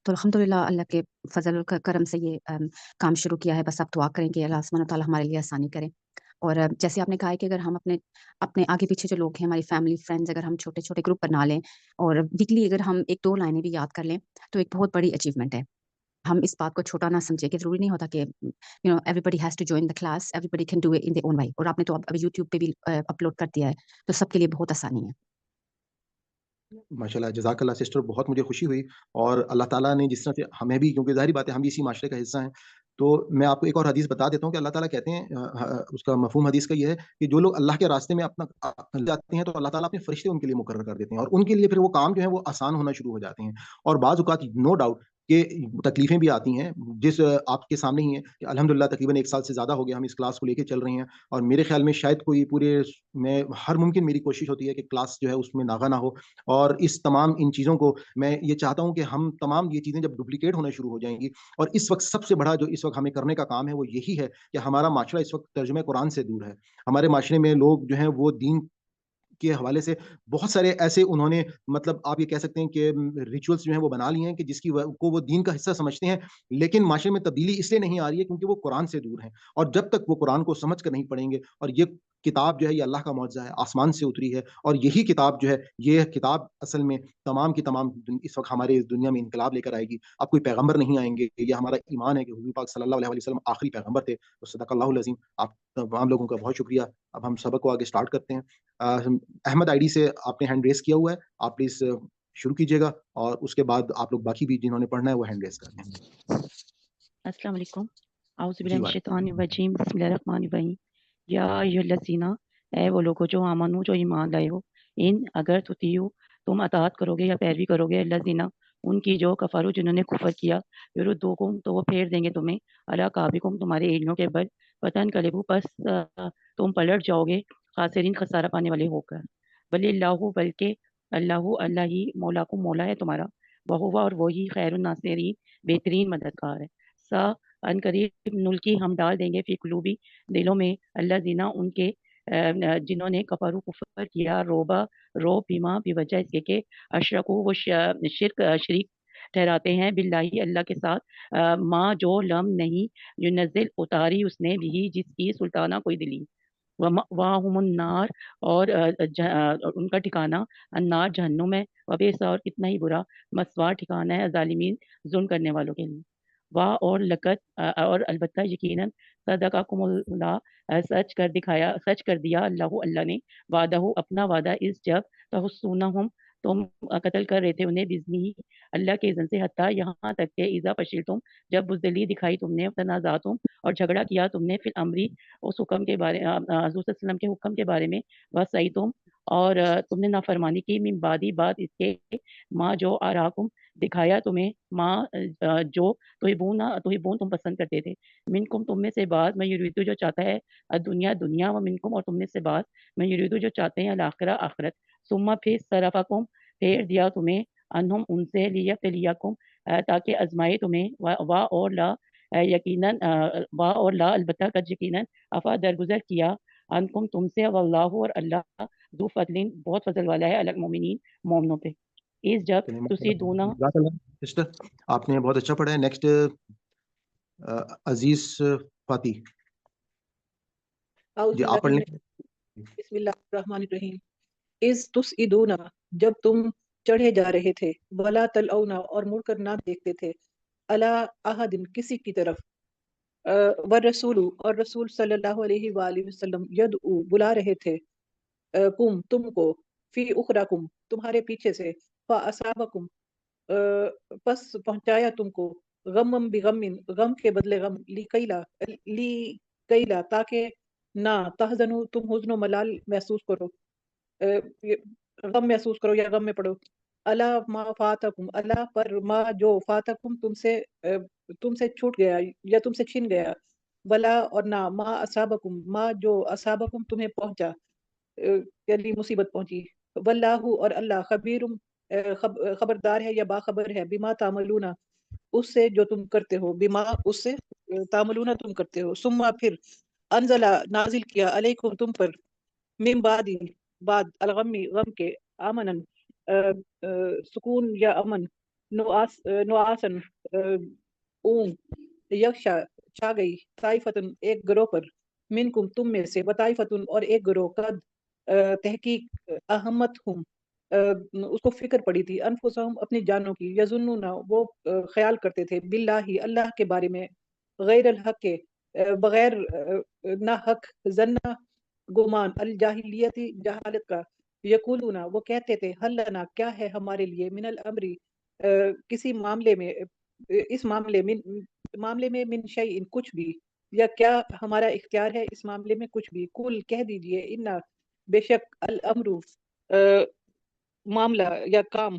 تو الحمدللہ اللہ کے فضل و کرم سے یہ کام شروع کیا ہے. بس آپ دعا کریں کہ اللہ سبحانہ تعالیٰ ہمارے لیے آسانی کرے. اور جیسے آپ نے کہا ہے کہ اگر ہم اپنے آگے پیچھے جو لوگ ہیں، ہماری فیملی فرینڈز، اگر ہم چھوٹے چھوٹے گروپ بنا لیں اور ویکلی اگر ہم 1-2 لائنیں بھی یاد کر لیں تو ایک بہت بڑی اچیومنٹ ہے. ہم اس بات کو چھوٹا نہ سمجھے کہ ضروری نہیں ہوتا کہ everybody has to join the class, everybody can do it in their own way. اور آپ نے تو ابھی یوٹیوب پہ بھی اپلوڈ کر دیا ہے، تو سب کے لیے بہت آسانی ہے. ماشاءاللہ جزاک اللہ سسٹر، بہت مجھے خوشی ہوئی. اور اللہ تعالیٰ نے جس طرح سے ہمیں بھی، کیونکہ ظاہری بات ہے ہم بھی اسی معاشرے کا حصہ ہیں، تو میں آپ کو ایک اور حدیث بتا دیتا ہوں کہ اللہ تعالیٰ کہتے ہیں، اس کا مفہوم حدیث کا یہ ہے کہ جو لوگ اللہ کے راستے میں اپنا جاتے ہیں تو اللہ تعالیٰ اپنے فرشتے ان کے لیے مقرر کر دیتے ہیں، اور ان کے لیے پھر وہ کام جو ہے وہ آسان ہونا شروع ہو جاتے ہیں. اور بعض اوقات نو ڈاؤٹ کہ تکلیفیں بھی آتی ہیں، جس آپ کے سامنے ہی ہیں کہ الحمدللہ تقریباً 1 سال سے زیادہ ہو گیا ہم اس کلاس کو لے کے چل رہے ہیں، اور میرے خیال میں شاید کوئی میں ہر ممکن میری کوشش ہوتی ہے کہ کلاس جو ہے اس میں ناغہ نہ ہو، اور اس تمام ان چیزوں کو میں یہ چاہتا ہوں کہ ہم تمام یہ چیزیں جب ڈپلیکیٹ ہونا شروع ہو جائیں گی، اور اس وقت سب سے بڑا جو اس وقت ہمیں کرنے کا کام ہے وہ یہی ہے کہ ہمارا معاشرہ اس وقت ترجمہ قرآن سے دور ہے. ہمارے معاشرے میں لوگ جو ہیں وہ دین کے حوالے سے بہت سارے ایسے انہوں نے مطلب آپ یہ کہہ سکتے ہیں کہ ریچولس جو ہیں وہ بنا لیے ہیں کہ جس کی کو وہ دین کا حصہ سمجھتے ہیں، لیکن معاشرے میں تبدیلی اس لیے نہیں آ رہی ہے کیونکہ وہ قرآن سے دور ہیں، اور جب تک وہ قرآن کو سمجھ کر نہیں پڑھیں گے، اور یہ کتاب جو ہے یہ اللہ کا معجزہ ہے، آسمان سے اتری ہے، اور یہی کتاب جو ہے یہ کتاب اصل میں تمام کی تمام اس وقت ہمارے اس دنیا میں انقلاب لے کر آئے گی. اب کوئی پیغمبر نہیں آئیں گے، یہ ہمارا ایمان ہے کہ حضور پاک صلی اللہ علیہ وسلم آخری پیغمبر تھے. صدق اللہ العظیم. آپ تمام لوگوں کا بہت شکریہ. اب ہم سبق کو آگے سٹارٹ کرتے ہیں. احمد آئی ڈی سے آپ نے ہینڈ ریز کیا ہوا ہے، آپ پلیز شروع کیجیے گا، اور اس کے بعد آپ لوگ باقی بھی جنہوں نے پڑھنا ہے وہ ہینڈ ریز کر دیں. السلام علیکم. اعوذ باللہ جی من الشیطان الرجیم. بسم اللہ الرحمن الرحیم. یا ایھا الذین، اے وہ لوگوں جو آمنو جو ایمان لائے ہو، ان اگر تطیعوا تم اطاعت کرو گے یا پیروی کرو گے، الذین ان کی جو کفروا جنہوں نے کفر کیا، یردوکم تو وہ پھیر دیں گے تمہیں، علی اعقابکم تمہارے ایڑیوں کے بل، فتنقلبوا پس تم پلٹ جاؤ گے، خاسرین خسارہ پانے والے ہو کر. بل اللہ بلکہ اللہ ہی مولاکم مولا ہے تمہارا، وہو اور وہی خیر الناصرین بہترین مددگار ہے. سا ان قریب نلکی ہم ڈال دیں گے فی قلوبی دلوں میں اللہ زینا ان کے جنہوں نے کفروا کفر کیا، روب بیما بوجہ اس کے کہ اشرکو وہ شریک ٹھہراتے ہیں باللہ اللہ کے ساتھ، ماں جو لم نہیں ینزل اتاری اس نے بھی جس کی سلطانہ کوئی دلی، وَمَأْوَاهُمُ النَّارُ اور ان کا ٹھکانہ النار جہنم ہے، وبئس اور کتنا ہی برا مسوا ٹھکانہ ہے ظالمین ظلم کرنے والوں کے لیے. واہ اور لقت اور البتہ یقیناً صدقکم اللہ سچ کر دیا اللہ نے وعدہ اپنا وعدہ، اس جب تحسونہم تم قتل کر رہے تھے انہیں بإذنہ اللہ کے اذن سے، حتیٰ یہاں تک کہ اذا فشلتم جب بزدلی دکھائی تم نے، تنازعتم اور جھگڑا کیا تم نے، فی الامر اس حکم کے بارے حضور صلی اللہ علیہ وسلم کے حکم کے بارے میں، وسعیتم اور تم نے نافرمانی کی، من بعد اس کے ماں جو آراکم دکھایا تمہیں، ماں جو تحبون تم پسند کرتے تھے، منکم تم میں سے بعض، میں یریدو جو چاہتا ہے دنیا و منکم اور تم میں سے بعض، میں یریدو جو چاہتے ہیں الاخرہ آخرت، ثم پھر صرفکم پھیر دیا تمہیں، انہم ان سے، لیبتلیکم تاکہ آزمائے تمہیں، وا اور لا یقیناً البتہ قد یقیناً افا درگزر کیا انکم تم سے، واللہ اور اللہ ذو فضل بہت فضل والا ہے، علی المؤمنین مومنوں پہ. اس جب تسی دونا سسٹر آپ نے بہت اچھا پڑھا ہے. نیکسٹ عزیز فاتی اعوذ جی آپ باللہ پڑھ من لیں. بسم اللہ الرحمن الرحیم. اذ تسعدون جب تم چڑھے جا رہے تھے، ولا تلؤون اور مڑ کر نہ دیکھتے تھے، الا احد کسی کی طرف، والرسول اور رسول صلی اللہ علیہ وآلہ وسلم یدعو بلا رہے تھے، کم تم کو، فی اخراکم تمہارے پیچھے سے، فاصابکم پس پہنچایا تم کو، غمم بغم غم کے بدلے غم، لی کیلا تاکہ نہ، تحزنوا تم حزن و ملال محسوس کرو، غم محسوس کرو یا غم میں پڑو، اللہ ما فاتکم اللہ پر ما جو فاتکم تم سے چھوٹ گیا یا تم سے چھن گیا، ولا اور نہ ما اصابکم ما جو اصابکم تمہیں پہنچا یعنی مصیبت پہنچی، واللہ اور اللہ خبیر خبردار ہے یا باخبر ہے، بما تعملون اس سے جو تم کرتے ہو، بما اس سے تعملون تم کرتے ہو، ثم پھر انزلہ نازل کیا علیکم تم پر، من بعد الغمی غم کے، امنن سکون یا امن، نعاسن اونگ، یکشا چھا گئی، طائفتن ایک گروہ پر، منکم تم میں سے، وطائفتن اور ایک گروہ، قد تحقیق اہمت ہم اس کو فکر پڑی تھی، انفسہم اپنی جانوں کی، یظنون وہ خیال کرتے تھے، باللہ اللہ کے بارے میں، غیر الحق کے بغیر نہ حق، ظن گمان، الجاہلیتی جہالت کا، یقولون وہ کہتے تھے، حل لنا کیا ہے ہمارے لیے، من الامری کسی معاملے میں، اس معاملے میں من شیء کچھ بھی، یا کیا ہمارا اختیار ہے اس معاملے میں کچھ بھی، قل کہہ دیجئے، انا بے شک الامر معاملہ یا کام،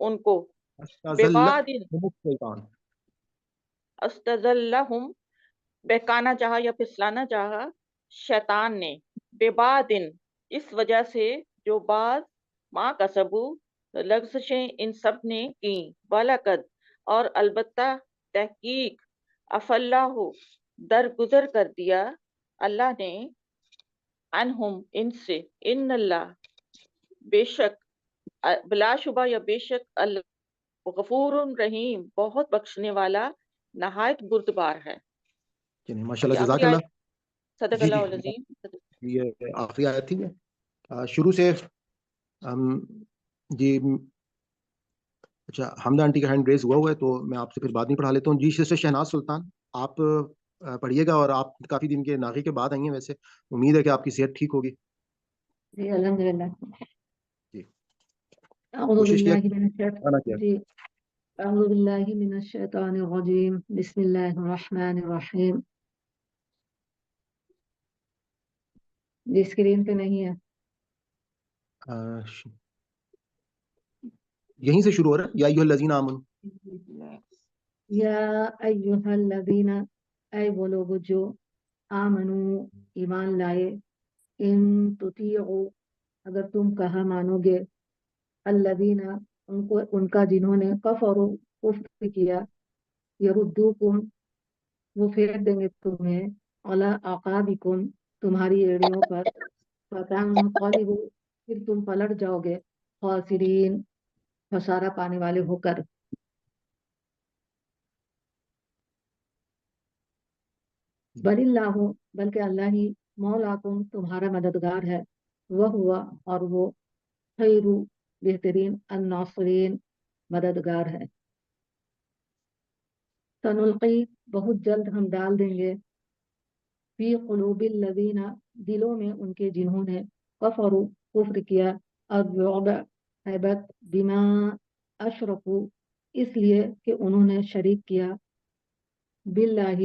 ان کو ببادن استزلہم بہکانا چاہا یا پھسلانا چاہا شیطان نے ببادن اس وجہ سے جو بعض ماں کسبو لغزشیں ان سب نے کی بالکد اور البتہ تحقیق اف اللہ درگزر کر دیا اللہ نے عنہم ان سے ان اللہ بے شک بلا شبہ یا بے شک اللہ غفور رحیم بہت بخشنے والا نہایت بردبار ہے. ماشاء اللہ یہ جزاک آخری اللہ. آیت صدق جی اللہ جی العظیم. یہ آخری آیت تھی. شروع سے جی اچھا حمدہ آنٹی کا ہینڈ ریز ہوا ہے تو میں آپ سے پھر بعد میں پڑھا لیتا ہوں. جی سسٹر شہناز سلطان آپ پڑھیے گا, اور آپ کافی دن کے ناغے کے بعد آئی ہیں, ویسے امید ہے کہ آپ کی صحت ٹھیک ہوگی. جی الحمدللہ. جی اعوذ کوشش کیا باللہ من الشیطان جی اعوذ باللہ من الشیطان الرجیم بسم اللہ الرحمن الرحیم. جی اسکرین پہ نہیں ہے. یہیں سے شروع ہو رہا ہے یا ایھا الذین آمنوا. یا ایھا الذین اے وہ لوگ جو آمنو ایمان لائے, ان تطیعوا اگر تم کہا مانو گے, الذین ان کا جنہوں نے کفروا کفر کیا, یردوکم وہ پھیر دیں گے تمہیں, علی اعقابکم تمہاری ایڑیوں پر, فتنقلبوا پھر تم پلٹ جاؤ گے, خاسرین خسارہ پانے والے ہو کر. بل اللہ بلکہ اللہ ہی مولاکم تمہارا مددگار ہے, وہ ہوا اور وہ خیر بہترین الناصرین مددگار ہے. سنلقی بہت جلد ہم ڈال دیں گے, فی قلوب الذین دلوں میں ان کے جنہوں نے کفروا کفر کیا, الرعب ہیبت, بما اشرکوا اس لیے کہ انہوں نے شریک کیا, باللہ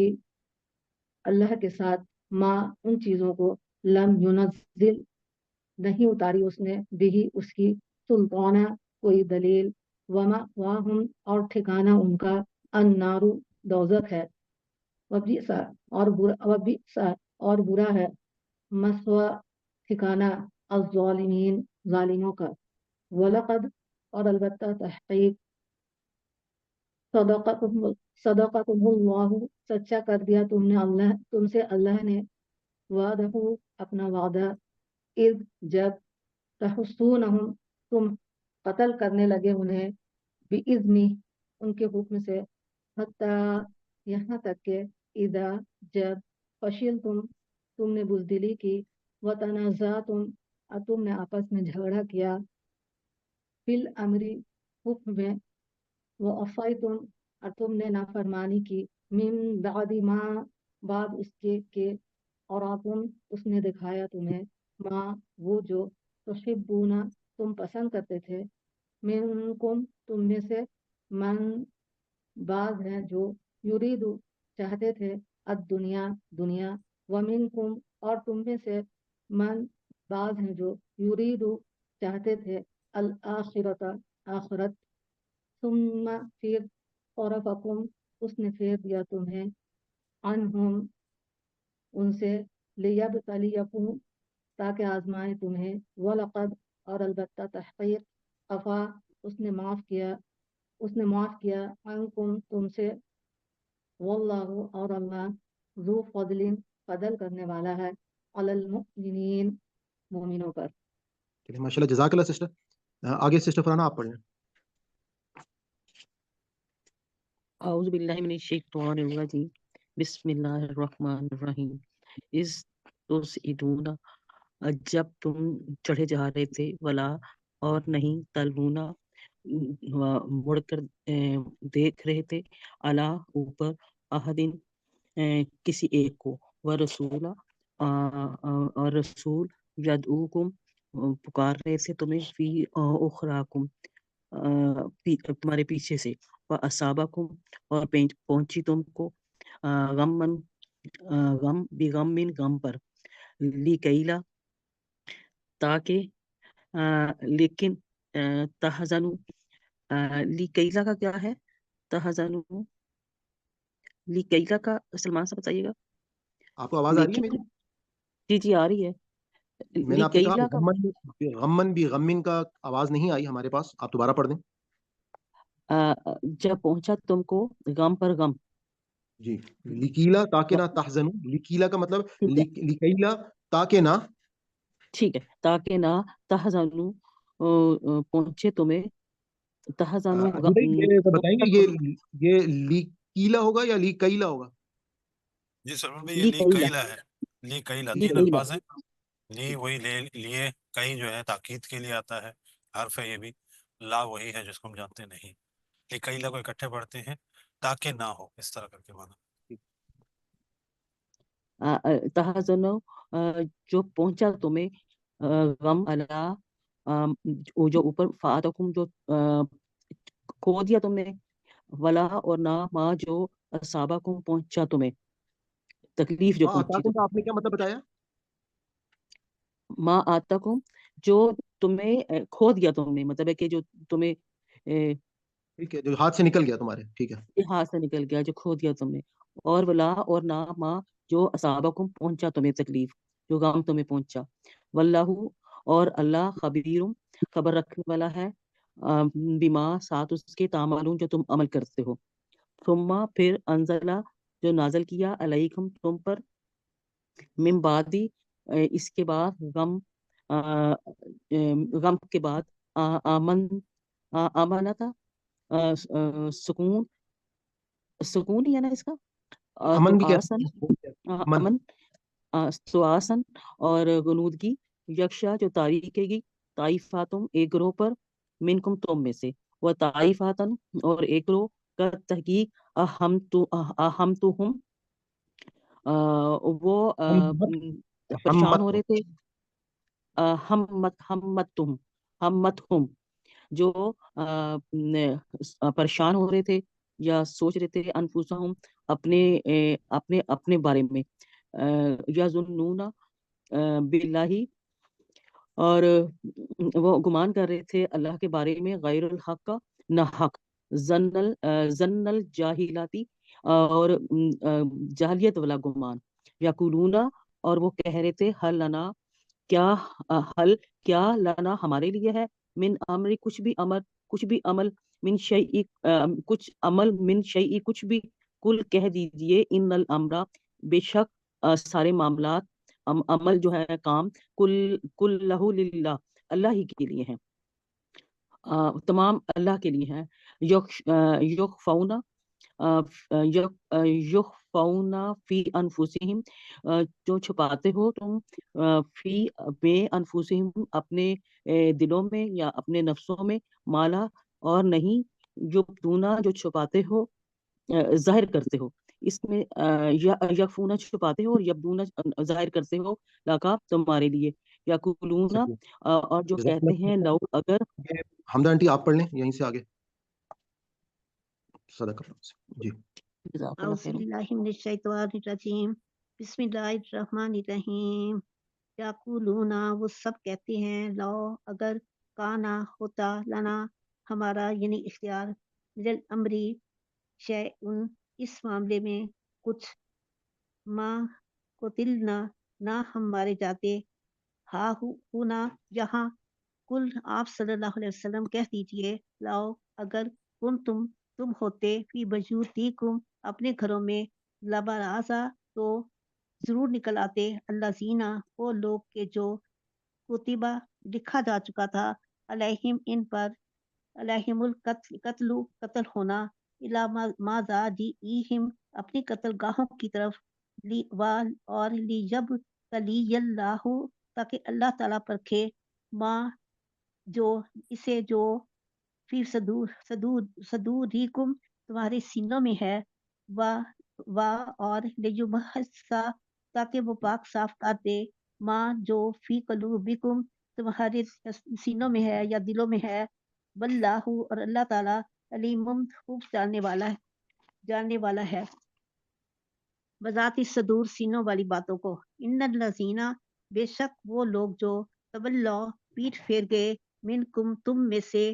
اللہ کے ساتھ, ما ان چیزوں کو, لم ینزل نہیں اتاری اس نے, بھی اس کی, سلطانہ کوئی دلیل, وما واہم اور ٹھکانہ ان کا, النار دوزخ ہے, وبئس اور برا ہے, مثوی ٹھکانہ, الظالمین ظالموں کا. ولقد اور البتہ تحقیق, صدقکم اللہ سچا کر دیا تم سے اللہ نے, وعدہ اپنا وعدہ, اذ جب, تحسونہم تم قتل کرنے لگے انہیں, بإذنی ان کے حکم سے, حتیٰ یہاں تک کہ, اذا جب, فشلتم تم نے بزدلی کی, وتنازعتم تم نے آپس میں جھگڑا کیا, فی الامر حکم میں, وعصیتم اور تم نے نافرمانی کی, من بعد ما بعد اس کے, اراکم اس نے دکھایا تمہیں, ما وہ جو, تحبون تم پسند کرتے تھے, منکم تم میں سے, من بعض ہیں جو, یرید چاہتے تھے, الدنیا دنیا, ومنکم اور تم میں سے, من بعض ہیں جو, یرید چاہتے تھے, الآخرۃ آخرت, ثم پھر, صرفکم اس نے پھیر دیا تمہیں, عنہم ان سے, لیبتلیکم تاکہ آزمائے تمہیں, ولقد اور البتہ تحقیق, عفا اس نے معاف کیا, عنکم تم سے, واللہ اور اللہ, ذو فضل فضل کرنے والا ہے, علی المؤمنین مومنوں پر. ماشاء اللہ جزاک اللہ سسٹر. آگے سسٹر فرحانہ آپ پڑھیں. اعوذ باللہ من الشیطان الرجیم بسم اللہ الرحمن الرحیم. اس تسعدون جب تم چڑھے جا رہے تھے, ولا اور نہیں, تلونا مڑ کر دیکھ رہے تھے, علی اوپر, احدن کسی ایک کو, ورسول اور رسول, یدعوکم پکار رہے تھے تمہیں, فی اخراکم تمہارے پیچھے سے, وَأَصَابَكُمْ اور پہنچی تم کو, غمن غم بغم غم پر, لِكَيْلَا تاکہ لیکن, تحزنوا لی کیلا کا کیا ہے؟ تحزنو، لی کیلا کا سلمان سے بتائیے گا. آپ کو آواز آ رہی ہے لیکن میری؟ جی آ رہی ہے. میں نے لی آپ سے کہا کیلا کا غمن بھی غمن کا آواز نہیں آئی ہمارے پاس، آپ دوبارہ پڑھ دیں. جب پہنچا تم کو غم پر غم. جی، لکیلا تاکہ نہ تحزنو، لکیلا کا مطلب ٹھیک ہے لکیلا تاکہ نہ، ٹھیک ہے، تاکہ نہ تحزنو پہنچے تمہیں، تحزنو یہ بتائیں گے یہ لیکیلا ہوگا یا لیکیلا ہوگا؟ جی سلمان بھائی، یہ لی لی کیلا، کیلا ہے. لی کیلا لی تین کیلا. الفاظ ہیں. لی وہی لیے، کئی جو ہے تاکید کے لیے آتا ہے حرف ہے یہ بھی. لا وہی ہے جس کو ہم جانتے نہیں. لی کیلا کو اکٹھے پڑھتے ہیں تاکہ نہ ہو، اس طرح کر کے مانا. تحزنو جو پہنچا تمہیں غم اللہ جو اوپر فاتکم جو کھو دیا تم نے، ولا اور نہ ما جو اصابکم پہنچا تمہیں، تکلیف جو پہنچی کا آپ نے کیا مطلب بتایا؟ ما آتکم جو تمہیں کھو دیا تم نے، مطلب ہے کہ جو تمہیں ٹھیک ہے، جو ہاتھ سے نکل گیا تمہارے. ٹھیک ہے، ہاتھ سے نکل گیا، جو کھو دیا تم نے. اور ولا اور نہ ما جو اصابکم پہنچا تمہیں، تکلیف جو غم تمہیں پہنچا. واللہ اور اللہ خبیر خبر رکھنے والا ہے بما ساتھ اس کے تعملون جو تم عمل کرتے ہو. ثم پھر انزلہ جو نازل کیا علیکم تم پر، من بعدی اس کے بعد غم کے بعد امانتا سکون، سکون ہی ہے نا اس کا، امن تو بھی آسن امن. امن تو آسن اور غنودگی، یکشا جو تاریخے گی، طائفاتم ایک گروہ پر، منکم تم میں سے، وہ طائفاتن اور ایک گروہ کا تحقیق ہم تو ہم وہ پریشان ہو رہے تھے، ہم مت ہم جو پریشان ہو رہے تھے یا سوچ رہے تھے، انفسہم اپنے بارے میں، یا ظنون باللہ اور وہ گمان کر رہے تھے اللہ کے بارے میں، غیر الحق کا نہ حق، ظن الجاہلاتی اور جاہلیت والا گمان، یقولون اور وہ کہہ رہے تھے حل لنا کیا لنا ہمارے لیے ہے، من امر کچھ بھی عمل من شیء کچھ عمل من شیء کچھ بھی، کل کہہ دیجئے ان الامر بے شک سارے معاملات عمل جو ہے کام، کل لہو للہ اللہ ہی کے لیے ہیں، تمام اللہ کے لیے ہیں. یخفون فی انفسہم جو چھپاتے ہو تم فی بے انفسہم اپنے دلوں میں یا اپنے نفسوں میں، مالا اور نہیں، یبدونا جو چھپاتے ہو ظاہر کرتے ہو. اس میں یکفونا چھپاتے ہو اور یبدونا ظاہر کرتے ہو، لگا تمہارے لیے، یقولون اور جو کہتے ہیں لو اگر. حمدہ آنٹی آپ پڑھ لیں یہیں سے آگے. صدق اللہ. جی اعوذ باللہ من الشیطان الرجیم، بسم اللہ الرحمن الرحیم. یقولون وہ سب کہتے ہیں، لو اگر، کانا ہوتا، لنا ہمارا یعنی اختیار، للامری شیئن اس معاملے میں کچھ، ما قتلنا نہ ہم مارے جاتے، ہا ہونا یہاں، کل آپ صلی اللہ علیہ وسلم کہہ دیجئے، لاؤ اگر، تم ہوتے فی بیوتکم اپنے گھروں میں، لبرازا تو ضرور نکل آتے، اللہ زینہ وہ لوگ کے جو کتبہ لکھا جا چکا تھا، علیہم ان پر، علیہم قتل ہونا، الا ما زادیہم اپنی قتل گاہوں کی طرف، اور لیب تلی اللہ تاکہ اللہ تعالیٰ پرکھے، ماں جو اسے جو فی صدورکم تمہارے سینوں میں ہے، و اور لیمحصا تاکہ وہ پاک صاف کر دے، ماں جو فی قلوبکم تمہارے سینوں میں ہے یا دلوں میں ہے، واللہ اور اللہ تعالیٰ علیم خوب جاننے والا ہے بذات الصدور سینوں والی باتوں کو. ان الذین بے شک وہ لوگ جو تولوا پیٹ پھیر گئے، منکم تم میں سے،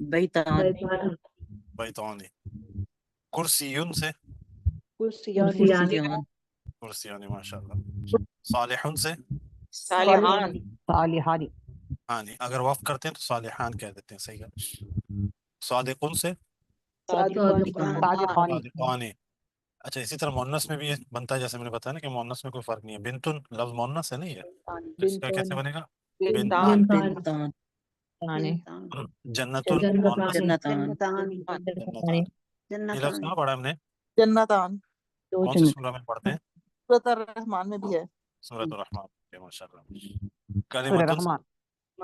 بیتان بیتان بیتانی. کرسیون سے کرسیان کرسیان کرسیانی ماشاء اللہ. صالحون سے صالحان صالحان ہاں نہیں اگر وقف کرتے ہیں تو صالحان کہہ دیتے ہیں صحیح ہے. صادقون سے صادقان صادقان صادقانی. اچھا اسی طرح مونس میں بھی یہ بنتا ہے جیسے میں نے بتایا نا کہ مونس میں کوئی فرق نہیں ہے. بنتن لفظ مونس ہے نہیں ہے تو اس کا کیسے بنے گا؟ بنتان بنتان جنتن مونس جنتان جنتان. یہ لفظ کہاں پڑھا ہم نے؟ جنتان کون سی سورہ میں پڑھتے ہیں؟ سورۃ الرحمن میں بھی ہے. سورۃ الرحمن. ماشاء اللہ. سورہ کلمۃ رحمان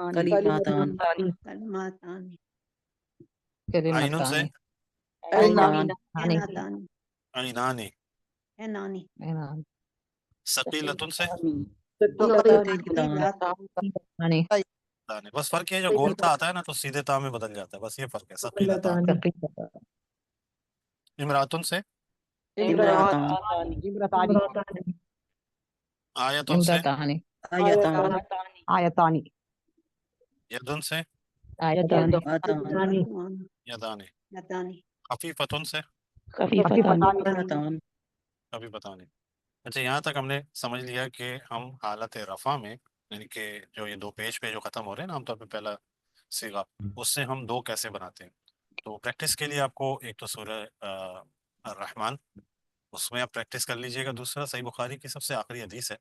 کلیماتان عین سے عینان عینانی. ثقیلۃ سے بس فرق یہ ہے جو گول تا آتا ہے نا تو سیدھے تا میں بدل جاتا ہے بس یہ فرق ہے. ثقیلتان. امراتن سے امراتان عبرتان آیتن سے آیتان آیتانی یدن سے آتان یدانی. خفیفتن سے خفیفتان کبھی پتہ نہیں. اچھا یہاں تک ہم نے سمجھ لیا کہ ہم حالت رفع میں یعنی کہ جو یہ دو پیش پہ جو ختم ہو رہے ہیں نا عام طور پہ پہلا صیغہ اس سے ہم دو کیسے بناتے ہیں. تو پریکٹس کے لیے آپ کو ایک تو سورہ الرحمن اس میں آپ پریکٹس کر لیجئے گا. دوسرا صحیح بخاری کی سب سے آخری حدیث ہے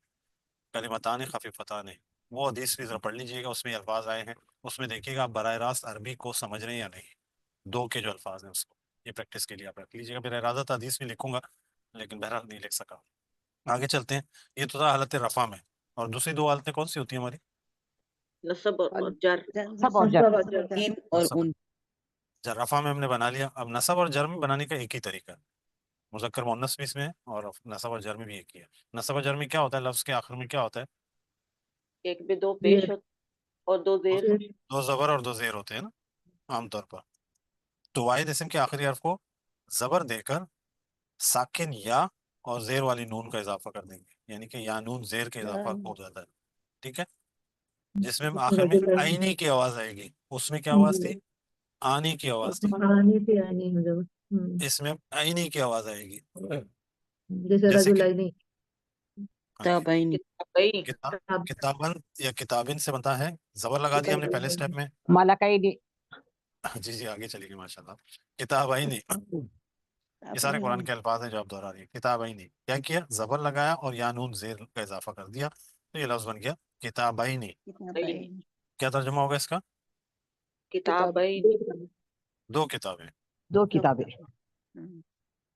کلمتان خفیفتان. وہ حدیث بھی ذرا پڑھ لیجئے گا. اس میں الفاظ آئے ہیں اس میں دیکھیے گا آپ براہ راست عربی کو سمجھ رہے ہیں یا نہیں. دو کے جو الفاظ ہیں اس کو یہ پریکٹس کے لیے آپ رکھ لیجئے گا. میرا ارادہ حدیث بھی لکھوں گا لیکن بہرحال نہیں لکھ سکا. آگے چلتے ہیں. یہ تو تھا حالت رفع میں. اور دوسری دو حالتیں کون سی ہوتی ہیں ہماری؟ نصب اور جر سب اور جر ان اور ان رفع میں ہم نے بنا لیا. اب نصب اور جر میں بنانے کا ایک ہی طریقہ ہے. مذکر مؤنث بھی اس میں ہے اور نصب اور جر میں بھی ایک ہی ہے. نصب اور جر میں کیا ہوتا ہے؟ لفظ کے آخر میں کیا ہوتا ہے؟ ایک میں دو پیش ہوتے اور دو زیر دو زبر اور دو زیر ہوتے ہیں نا عام طور پر. تو واحد اسم کے آخری حرف کو زبر دے کر ساکن یا اور زیر والی نون کا اضافہ کر دیں گے یعنی کہ یا نون زیر کے اضافہ ہو جاتا ہے. ٹھیک ہے. جس میں آخر میں آئینی کی آواز آئے گی. اس میں کیا آواز تھی؟ آنی کی آواز تھی. اس میں آئینی کی آواز آئے گی. جیسے جیسے کہ رجلینی تابعین کتابن یا کتابن سے بنتا ہے. زبر لگا دیا ہم نے پہلے سٹیپ میں. ملکین جی جی آگے چلیے ماشاء اللہ. کتابین یہ سارے قرآن کے الفاظ ہیں جو آپ دہرا رہی ہیں. کتابین کیا کیا؟ زبر لگایا اور یا نون زیر کا اضافہ کر دیا تو یہ لفظ بن گیا کتابین. کیا ترجمہ ہوگا اس کا؟ کتابین دو کتابیں. دو کتابیں.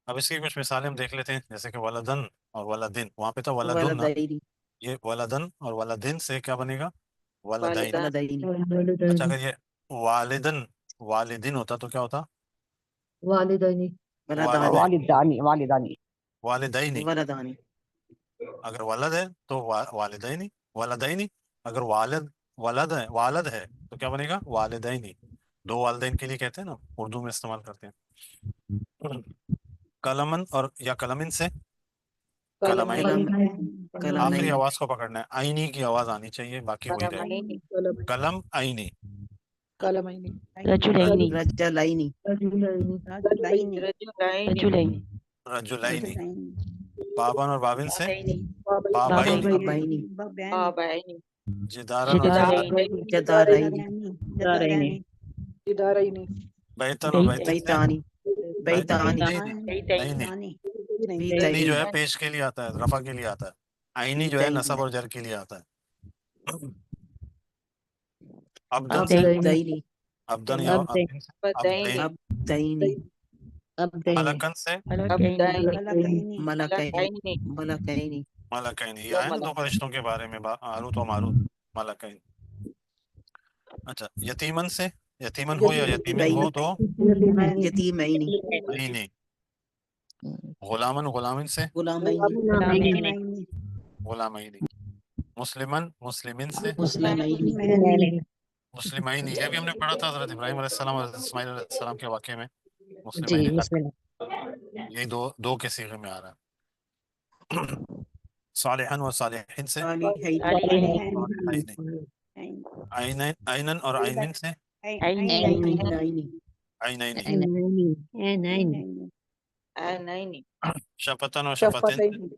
اب اس کی کچھ مثالیں ہم دیکھ لیتے ہیں جیسے کہ ولدن اور ولدن. وہاں پہ تھا ولدن. ولدین یہ ولدن اور ولدن سے کیا بنے گا؟ ولدین. ولدین اچھا اگر یہ والدن والدین ہوتا تو کیا ہوتا؟ والدینی ولدان والدانی والدانی والدینی. ولدان اگر ولد ہے تو والدینی والدینی. اگر والد ہے تو کیا بنے گا؟ والدینی. دو والدین کے لیے کہتے ہیں نا اردو میں استعمال کرتے ہیں. کلمن اور یا کلمن سے کلمین. آخری آواز کو پکڑنا ہے. آئینی کی آواز آنی چاہیے باقی وہی رہے گا. کلم آئینی. رجلین رجلین رجلین رجلینی. بابن اور بابن سے بابین بابینی. بابین جدارن اور جدارین ادارینی بیتن اور بیتن سے بیتانی بیتانی بیتینی. بیتینی جو ہے پیش کے لیے آتا ہے رفع کے لیے آتا ہے. آئینی جو ہے نصب اور جر کے لیے آتا ہے. عبدن سے عبدین عبدن یا عبدین. عبدین ملکن سے ملکین ملکین. یہ آئے نا دو فرشتوں کے بارے میں ہاروت و ماروت. ملکین. اچھا یتیمن سے یتیمن ہو یا یتیمن ہو تو یتیمین عینی. غلامن غلامن سے غلامین غلامینی. مسلمن مسلمین سے مسلمین مسلمینی. یہ بھی ہم نے پڑھا تھا حضرت ابراہیم علیہ السلام اور حضرت اسماعیل علیہ السلام کے واقعے میں. مسلمینی یہ دو کے صیغے میں آ رہا ہے. صالحن و صالحین سے صالحین عینن اور عینن سے شفتن اور شفتین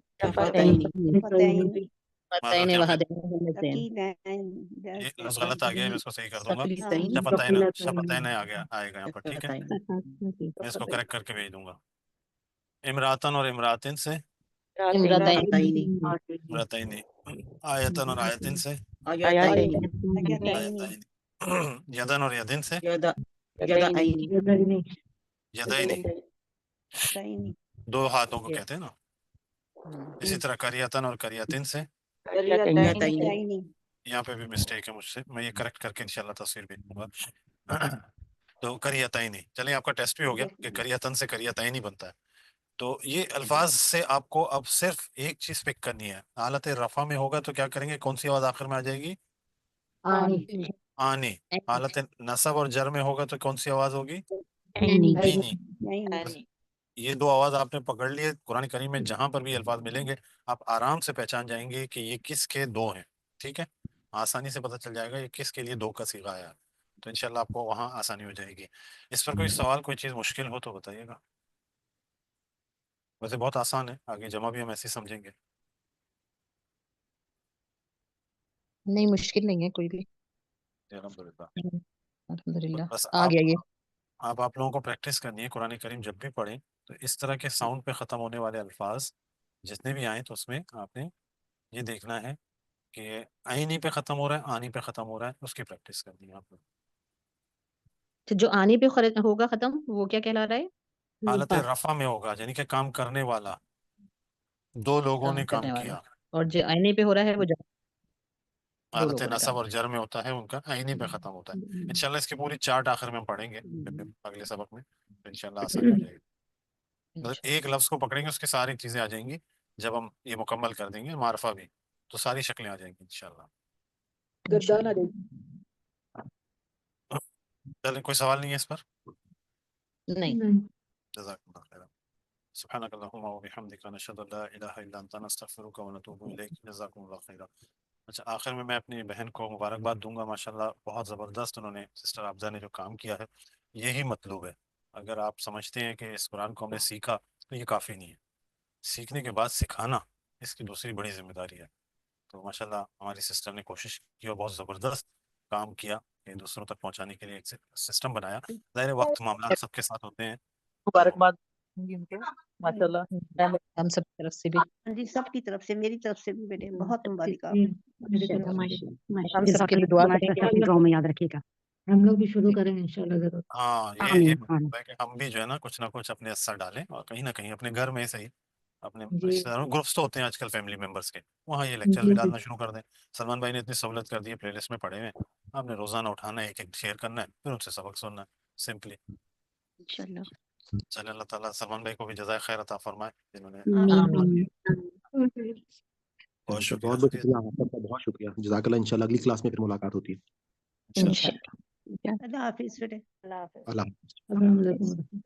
یہ لفظ غلط آ گیا ہے، میں اس کو صحیح کر دوں گا. شفتین آ گیا آئے گا یہاں پر، ٹھیک ہے، میں اس کو کریکٹ کر کے بھیج دوں گا. امراتن اور امراتن سے، امراتین، آیتن اور آیتن سے، آیتین، یدن اور یدن سے، یدین، دو ہاتھوں کو کہتے ہیں نا. اسی طرح کریتن اور کریتن سے، یہاں پہ بھی مسٹیک ہے مجھ سے، میں یہ کریکٹ کر کے انشاءاللہ تصویر بھیج دوں گا. تو کریتین، چلیں آپ کا ٹیسٹ بھی ہو گیا کہ کریتن سے کریتین ہی بنتا ہے. تو یہ الفاظ سے آپ کو اب صرف ایک چیز پک کرنی ہے. حالت رفع میں ہوگا تو کیا کریں گے، کون سی آواز آخر میں آ جائے گی، آنی. حالت نصب اور جر میں ہوگا تو کون سی آواز ہوگی، اینی. یہ دو آواز آپ نے پکڑ لیے. قرآن کریم میں جہاں پر بھی الفاظ ملیں گے آپ آرام سے پہچان جائیں گے کہ یہ کس کے دو ہیں. ٹھیک ہے، آسانی سے پتہ چل جائے گا یہ کس کے لیے دو کا صیغہ آیا. تو انشاءاللہ آپ کو وہاں آسانی ہو جائے گی. اس پر کوئی سوال، کوئی چیز مشکل ہو تو بتائیے گا. ویسے بہت آسان ہے، آگے جمع بھی ہم ایسے ہی سمجھیں گے. نہیں مشکل نہیں ہے کوئی بھی، الحمدللہ. الحمدللہ بس آ گیا یہ. آپ لوگوں کو پریکٹس کرنی ہے. قرآن کریم جب بھی پڑھیں تو اس طرح کے ساؤنڈ پہ ختم ہونے والے الفاظ جتنے بھی آئیں تو اس میں آپ نے یہ دیکھنا ہے کہ آئینی پہ ختم ہو رہا ہے، آنی پہ ختم ہو رہا ہے، اس کی پریکٹس کرنی ہے آپ کو. تو جو آنے پہ ہوگا ختم وہ کیا کہلا رہا ہے، حالت رفع میں ہوگا، یعنی کہ کام کرنے والا، دو لوگوں نے کام کرنے والا، کیا. اور جو آنے پہ ہو رہا ہے وہ حالت لوگوں نے نصب کام اور جر میں ہوتا ہے ان کا، آئینی پہ ختم ہوتا ہے. انشاءاللہ اس کی پوری چارٹ آخر میں ہم پڑھیں گے اگلے سبق میں، تو انشاءاللہ آسانی ہو جائے گی. مطلب ایک لفظ کو پکڑیں گے اس کی ساری چیزیں آ جائیں گی. جب ہم یہ مکمل کر دیں گے معرفہ بھی تو ساری شکلیں آ جائیں گی انشاءاللہ. گردان آ جائے گی. چلیں، کوئی سوال نہیں ہے اس پر؟ نہیں. جزاکم اللہ خیر. سبحانک اللہم و بحمدک نشہد ان لا الہ الا انت نستغفرک و نتوب الیک. جزاکم اللہ خیر. اچھا، آخر میں اپنی بہن کو مبارکباد دوں گا. ماشاءاللہ بہت زبردست انہوں نے، سسٹر حافظہ نے جو کام کیا ہے، یہی مطلوب ہے. اگر آپ سمجھتے ہیں کہ اس قرآن کو ہم نے سیکھا تو یہ کافی نہیں ہے. سیکھنے کے بعد سکھانا اس کی دوسری بڑی ذمہ داری ہے. تو ماشاءاللہ ہماری سسٹر نے کوشش کی اور بہت زبردست کام کیا کہ دوسروں تک پہنچانے کے لیے ایک سسٹم بنایا. ظاہر وقت معاملات سب کے ساتھ ہوتے ہیں. مبارکباد ماشاءاللہ. ہم سب کی طرف سے بھی، جی سب کی طرف سے، میری طرف سے بھی بیٹے بہت مبارک. ہم سب کے لیے دعا کریں کہ اپنی دعاؤں میں یاد رکھیے گا. ہم لوگ بھی شروع کریں گے انشاءاللہ ضرور. ہاں، یہ مطلب ہے کہ ہم بھی جو ہے نا کچھ نہ کچھ اپنے اثر ڈالیں، اور کہیں نہ کہیں اپنے گھر میں صحیح، اپنے رشتہ داروں، گروپس تو ہوتے ہیں آج کل فیملی ممبرس کے، وہاں یہ لیکچر بھی ڈالنا شروع کر دیں. سلمان بھائی نے اتنی سہولت کر دی ہے، پلے لسٹ میں پڑے ہوئے ہیں. آپ نے روزانہ اٹھانا ہے، ایک ایک شیئر کرنا ہے، پھر ان سے سبق سننا ہے، سمپلی. انشاءاللہ. چلے، اللہ تعالیٰ سلمان بھائی کو بھی جزائے خیر عطا فرمائے جنہوں نے. بہت شکریہ. بہت شکریہ آپ سب کا، بہت شکریہ. جزاک اللہ. انشاءاللہ اگلی کلاس میں پھر ملاقات ہوتی ہے. اللہ حافظ بیٹے. اللہ حافظ. اللہ حافظ. الحمد للہ.